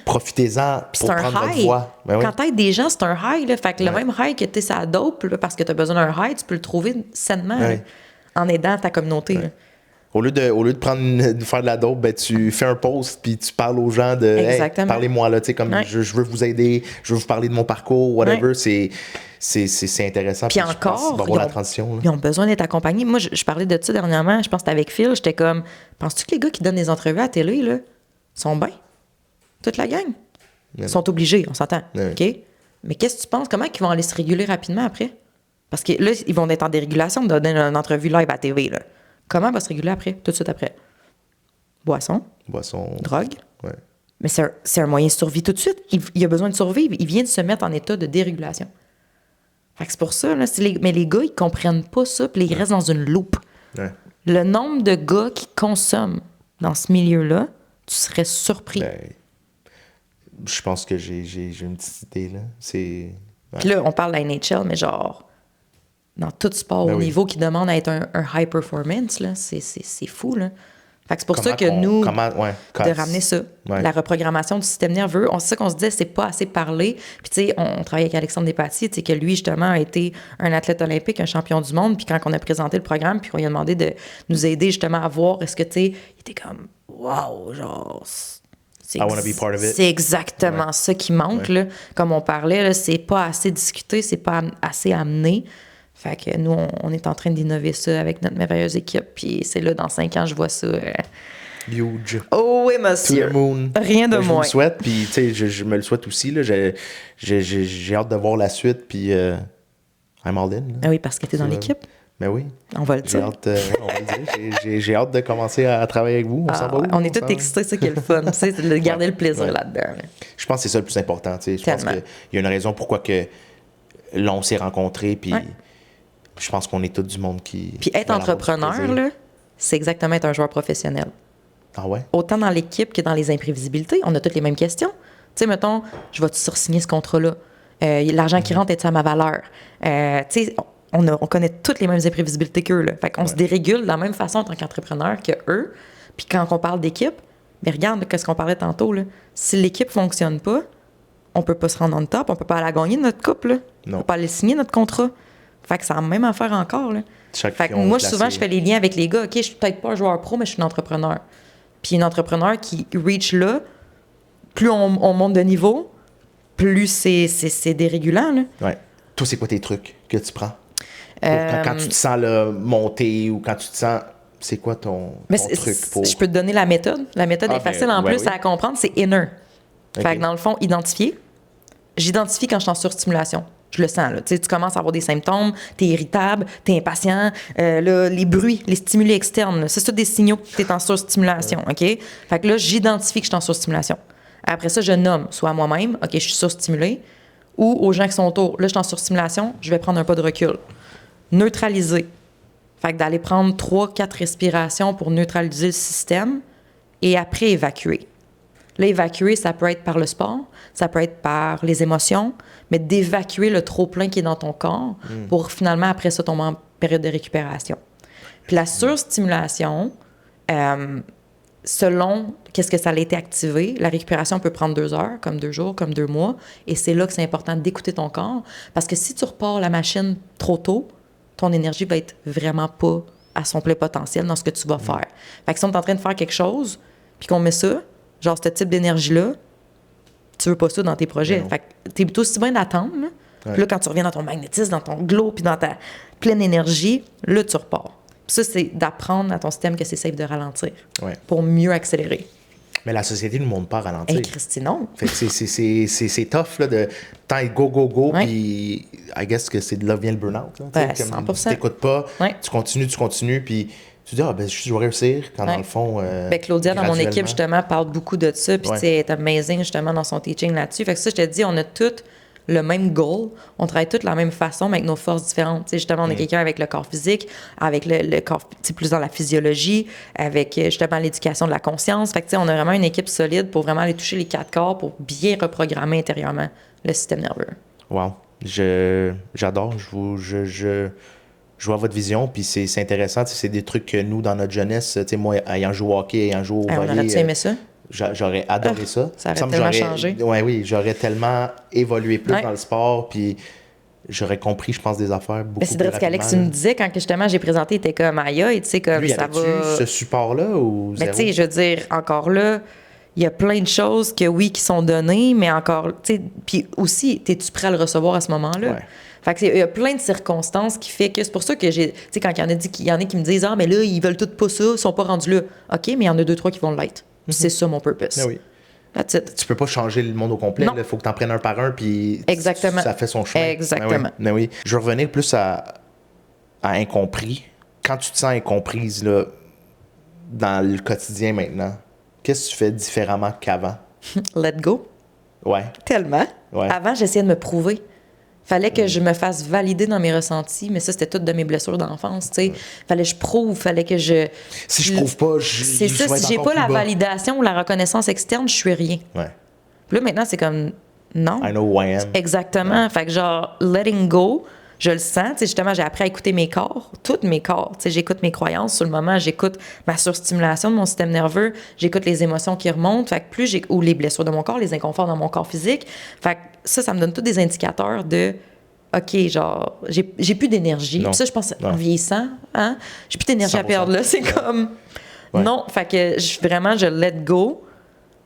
Profitez-en pour prendre votre voix. Quand t'aides des gens, c'est un high. Là. Fait que le même high que t'es sa dope, là, parce que t'as besoin d'un high, tu peux le trouver sainement là, en aidant ta communauté. Là. Au lieu de faire de la dope, ben, tu fais un post puis tu parles aux gens de hey, parlez-moi là, tu sais, comme je veux vous aider, je veux vous parler de mon parcours, whatever, c'est intéressant. Puis encore, la transition, ils ont besoin d'être accompagnés. Moi, je parlais de ça dernièrement, je pense que c'était avec Phil, j'étais comme, penses-tu que les gars qui donnent des entrevues à la télé, là, sont bien? Toute la gang? Ils sont obligés, on s'entend, OK? Mais qu'est-ce que tu penses? Comment ils vont aller se réguler rapidement après? Parce que là, ils vont être en dérégulation de donner une entrevue live à la TV, là. Comment va se réguler après, tout de suite après? Boisson. Drogue. Ouais. Mais c'est un moyen de survie tout de suite. Il a besoin de survivre. Il vient de se mettre en état de dérégulation. Fait que c'est pour ça, là, mais les gars, ils comprennent pas ça, puis ils restent dans une loupe. Ouais. Le nombre de gars qui consomment dans ce milieu-là, tu serais surpris. Ben, je pense que j'ai une petite idée, là. C'est... Ouais. Puis là, on parle de la NHL, mais genre... dans tout sport au niveau qui demande à être un high performance, là, c'est fou, là. Fait que c'est pour ça que nous, de ramener ça, la reprogrammation du système nerveux, c'est ça qu'on se disait, c'est pas assez parlé. Puis tu sais, on travaille avec Alexandre Despatie, tu sais, que lui, justement, a été un athlète olympique, un champion du monde, puis quand on a présenté le programme, puis on lui a demandé de nous aider, justement, à voir, est-ce que, tu sais, il était comme, wow, genre... I want to be part of it. C'est exactement ça qui manque, là. Comme on parlait, là, c'est pas assez discuté, c'est pas assez amené. Fait que nous, on est en train d'innover ça avec notre merveilleuse équipe. Puis c'est là, dans 5 ans, je vois ça. Huge. Oh oui, monsieur. To the moon. Rien de moins. Je me le souhaite, puis tu sais, je me le souhaite aussi. Là. J'ai hâte de voir la suite, puis I'm all in. Ah oui, parce que t'es dans l'équipe. Ben oui. On va le dire. J'ai hâte de commencer à travailler avec vous. On est tous excités, c'est ça qui est le fun. Tu sais, de garder le plaisir là-dedans. Là. Je pense que c'est ça le plus important. Tu sais. Je pense qu'il y a une raison pourquoi que là, on s'est rencontrés, puis... Je pense qu'on est tous du monde qui... Puis être entrepreneur, là, c'est exactement être un joueur professionnel. Ah ouais? Autant dans l'équipe que dans les imprévisibilités, on a toutes les mêmes questions. Tu sais, mettons, je vais-tu sursigner ce contrat-là? L'argent qui rentre, est-ce à ma valeur? Tu sais, on connaît toutes les mêmes imprévisibilités qu'eux, là. Fait qu'on se dérégule de la même façon en tant qu'entrepreneur qu'eux. Puis quand on parle d'équipe, mais regarde, qu'est-ce qu'on parlait tantôt, là. Si l'équipe fonctionne pas, on peut pas se rendre en top, on peut pas aller gagner notre coupe, là. On peut pas aller signer notre contrat. Fait que c'est la même affaire encore, là. Fait que moi, souvent, je fais les liens avec les gars. OK, je suis peut-être pas un joueur pro, mais je suis un entrepreneur. Puis un entrepreneur qui reach là, plus on monte de niveau, plus c'est dérégulant, là. Ouais. Toi, c'est quoi tes trucs que tu prends? Quand tu te sens là, monter ou quand tu te sens... C'est quoi ton truc pour... Je peux te donner la méthode. La méthode est facile en plus à comprendre. C'est inner. Fait que dans le fond, identifier. J'identifie quand je suis en surstimulation. Je le sens, là. Tu sais, tu commences à avoir des symptômes, t'es irritable, t'es impatient, là, les bruits, les stimuli externes, c'est ça des signaux que t'es en surstimulation, OK? Fait que là, j'identifie que je suis en surstimulation. Après ça, je nomme, soit à moi-même, OK, je suis surstimulé, ou aux gens qui sont autour. Là, je suis en surstimulation, je vais prendre un pas de recul. Neutraliser. Fait que d'aller prendre 3-4 respirations pour neutraliser le système et après évacuer. Là, évacuer, ça peut être par le sport, ça peut être par les émotions, mais d'évacuer le trop-plein qui est dans ton corps pour finalement, après ça, tomber en période de récupération. Puis la surstimulation, selon qu'est-ce que ça a été activé, la récupération peut prendre 2 heures, comme 2 jours, comme 2 mois, et c'est là que c'est important d'écouter ton corps, parce que si tu repars la machine trop tôt, ton énergie va être vraiment pas à son plein potentiel dans ce que tu vas faire. Fait que si on est en train de faire quelque chose, puis qu'on met ça, genre ce type d'énergie-là, tu veux pas ça dans tes projets. Fait que t'es plutôt aussi bien d'attendre. Là. Puis là, quand tu reviens dans ton magnétisme, dans ton glow, puis dans ta pleine énergie, là, tu repars. Puis ça, c'est d'apprendre à ton système que c'est safe de ralentir pour mieux accélérer. Mais la société ne nous montre pas à ralentir. Hey, Christy, non. Fait que c'est tough, là, de temps go, go, go, Ouais. puis I guess que c'est de là vient le burn-out. Là, Ben, comme 100%. tu t'écoutes pas, Ouais. tu continues, puis tu dis, ah, ben, je vais réussir, quand dans Ouais. le fond. Ben, Claudia, dans mon équipe, graduellement. justement, parle beaucoup de ça. Puis, Ouais. tu sais, elle est amazing, justement, dans son teaching là-dessus. Fait que ça, je te dis, on a toutes le même goal. On travaille toutes de la même façon, mais avec nos forces différentes. Tu sais, justement, on est quelqu'un avec le corps physique, avec le corps, tu sais, plus dans la physiologie, avec, justement, l'éducation de la conscience. Fait que, tu sais, on a vraiment une équipe solide pour vraiment aller toucher les 4 corps pour bien reprogrammer intérieurement le système nerveux. Wow. J'adore. Je vois votre vision, puis c'est intéressant. Tu sais, c'est des trucs que nous, dans notre jeunesse, tu sais, moi, ayant joué au hockey, ayant joué au Hey, on volley, aurait-tu aimé ça? j'aurais adoré ça. Ça aurait Il me semble tellement que changé. Oui, j'aurais tellement évolué plus Ouais. dans le sport, puis j'aurais compris, je pense, des affaires beaucoup Ben, c'est plus vrai ce qu'Alex rapidement, nous disait quand justement j'ai présenté, il était comme aïe, tu sais, comme Lui, ça avais-tu va. ce support-là ou Mais zéro? tu sais, je veux dire, encore là, il y a plein de choses que oui, qui sont données, mais encore, tu sais, puis aussi, es-tu prêt à le recevoir à ce moment-là? Ouais. Fait que il y a plein de circonstances qui fait que c'est pour ça que j'ai, tu sais, quand il y en a dit qu'il y en a qui me disent, ah, mais là, ils veulent tout pas ça, ils sont pas rendus là. OK, mais il y en a 2-3 qui vont l'être. Puis c'est ça mon purpose. Ah oui. That's it. Tu peux pas changer le monde au complet. Non. Il faut que tu en prennes un par un, puis Exactement. ça fait son chemin. Exactement. Mais oui. Je veux revenir plus à incompris. Quand tu te sens incomprise là, dans le quotidien maintenant, qu'est-ce que tu fais différemment qu'avant? Let go. Ouais. Tellement. Ouais. Avant, j'essayais de me prouver. Fallait que je me fasse valider dans mes ressentis, mais ça, c'était tout de mes blessures d'enfance, tu sais. Fallait que je prouve, fallait que je... Si je prouve pas, C'est je ça, vais si être j'ai encore pas la plus bas. validation ou la reconnaissance externe, je suis rien. Ouais. Puis là, maintenant, c'est comme... Non. I know who I am. Exactement. Fait que genre, letting go, je le sens. Tu sais, justement, j'ai appris à écouter mes corps, tous mes corps. Tu sais, j'écoute mes croyances sur le moment, j'écoute ma surstimulation de mon système nerveux, j'écoute les émotions qui remontent. Fait que plus j'ai... Ou les blessures de mon corps, les inconforts dans mon corps physique. Fait que ça me donne tous des indicateurs de... OK, genre, j'ai plus d'énergie. Non. Puis ça, je pense, Non. en vieillissant, hein, j'ai plus d'énergie à 100%. perdre là. C'est comme... Ouais. Non, fait que vraiment, je let go.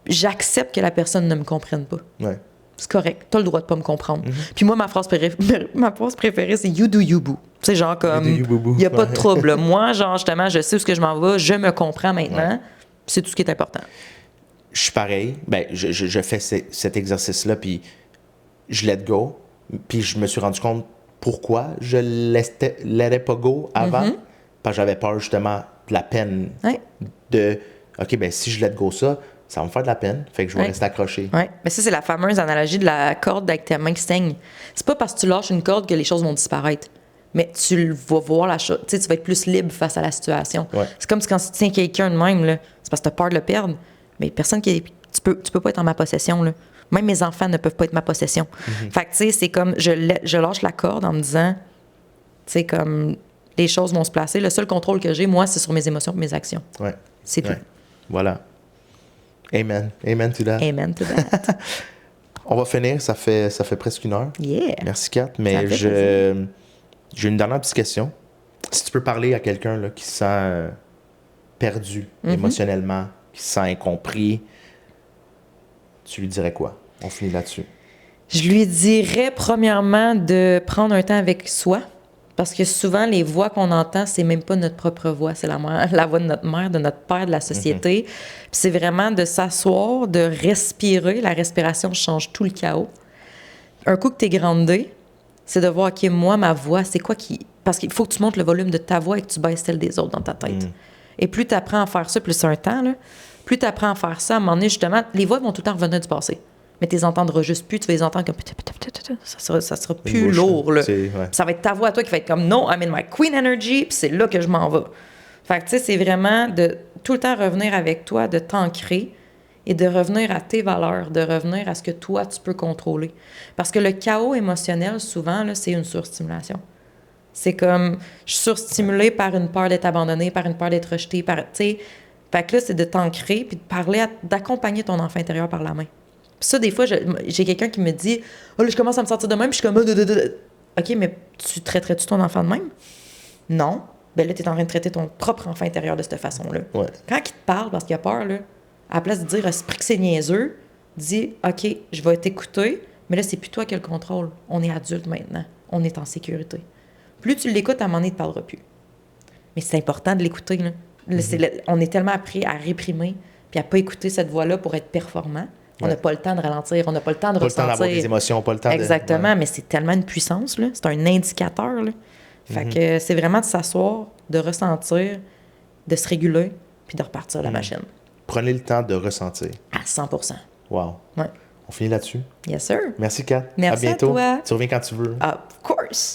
J'accepte que la personne ne me comprenne pas. Ouais. C'est correct. T'as le droit de pas me comprendre. Puis moi, ma phrase préférée, c'est you do you boo. C'est genre comme, You do you, boo, boo. il n'y a pas de Ouais. trouble. là. Moi, genre, justement, je sais où ce que je m'en vais, je me comprends maintenant. Ouais. C'est tout ce qui est important. Je suis pareil. Ben, je fais cet exercice-là, puis je let go. Puis je me suis rendu compte pourquoi je laissais pas go avant. Parce que j'avais peur, justement, de la peine. Ouais. De, OK, ben si je let go ça va me faire de la peine. Fait que je vais Ouais. rester accroché. Oui, mais ça, c'est la fameuse analogie de la corde avec ta main qui saigne. C'est pas parce que tu lâches une corde que les choses vont disparaître. Mais tu vas voir la chose. Tu sais, tu vas être plus libre face à la situation. Ouais. C'est comme si quand tu tiens quelqu'un de même, là, c'est parce que tu as peur de le perdre. Mais personne qui est. Tu peux pas être en ma possession, là. Même mes enfants ne peuvent pas être ma possession. Fait que, tu sais, c'est comme. Je lâche la corde en me disant. Tu sais, comme. Les choses vont se placer. Le seul contrôle que j'ai, moi, c'est sur mes émotions et mes actions. Ouais. C'est tout. Ouais. Voilà. Amen. Amen to that. Amen to that. On va finir. Ça fait presque 1 heure. Yeah. Merci, Kat. Ça Mais me fait j'ai une dernière petite question. Si tu peux parler à quelqu'un là, qui se sent perdu émotionnellement, qui se sent incompris, tu lui dirais quoi? On finit là-dessus. Je lui dirais, premièrement, de prendre un temps avec soi. Parce que souvent, les voix qu'on entend, c'est même pas notre propre voix. C'est la voix de notre mère, de notre père, de la société. Puis c'est vraiment de s'asseoir, de respirer. La respiration change tout le chaos. Un coup que t'es grandé, c'est de voir, OK, moi, ma voix, c'est quoi qui... Parce qu'il faut que tu montes le volume de ta voix et que tu baisses celle des autres dans ta tête. Et plus tu apprends à faire ça, plus c'est un temps, là, plus tu apprends à faire ça, à un moment donné, justement, les voix vont tout le temps revenir du passé. Mais tu les entendras juste plus, tu vas les entendre comme... Ça sera plus bouche, lourd, là. c'est- ouais. Ça va être ta voix à toi qui va être comme, non, I'm in my queen energy, puis c'est là que je m'en vais. Fait que, tu sais, c'est vraiment de tout le temps revenir avec toi, de t'ancrer et de revenir à tes valeurs, de revenir à ce que toi, tu peux contrôler. Parce que le chaos émotionnel, souvent, là, c'est une surstimulation. C'est comme, je suis surstimulée par une peur d'être abandonnée, par une peur d'être rejetée, par, tu sais. Fait que là, c'est de t'ancrer puis de parler, d'accompagner ton enfant intérieur par la main. Puis ça, des fois, j'ai quelqu'un qui me dit, oh là, je commence à me sentir de même, puis je suis comme, OK, mais tu traiterais-tu ton enfant de même? Non. Ben là, tu es en train de traiter ton propre enfant intérieur de cette façon-là. Ouais. Quand il te parle parce qu'il a peur, là, à la place de dire, esprit que c'est niaiseux, dis, OK, je vais t'écouter, mais là, c'est plus toi qui as le contrôle. On est adulte maintenant. On est en sécurité. Plus tu l'écoutes, à un moment donné, il ne te parlera plus. Mais c'est important de l'écouter, là. Là, on est tellement appris à réprimer, puis à pas écouter cette voix-là pour être performant. On n'a pas le temps de ralentir, on n'a pas le temps de Pas le temps ressentir. d'avoir des émotions, pas le temps Exactement, ouais. mais c'est tellement une puissance, là. C'est un indicateur, là. Fait que c'est vraiment de s'asseoir, de ressentir, de se réguler, puis de repartir la machine. Prenez le temps de ressentir. À 100%. Wow. Ouais. On finit là-dessus. Yes, sir. Merci, Kat. Merci à bientôt. à toi. Tu reviens quand tu veux. Of course.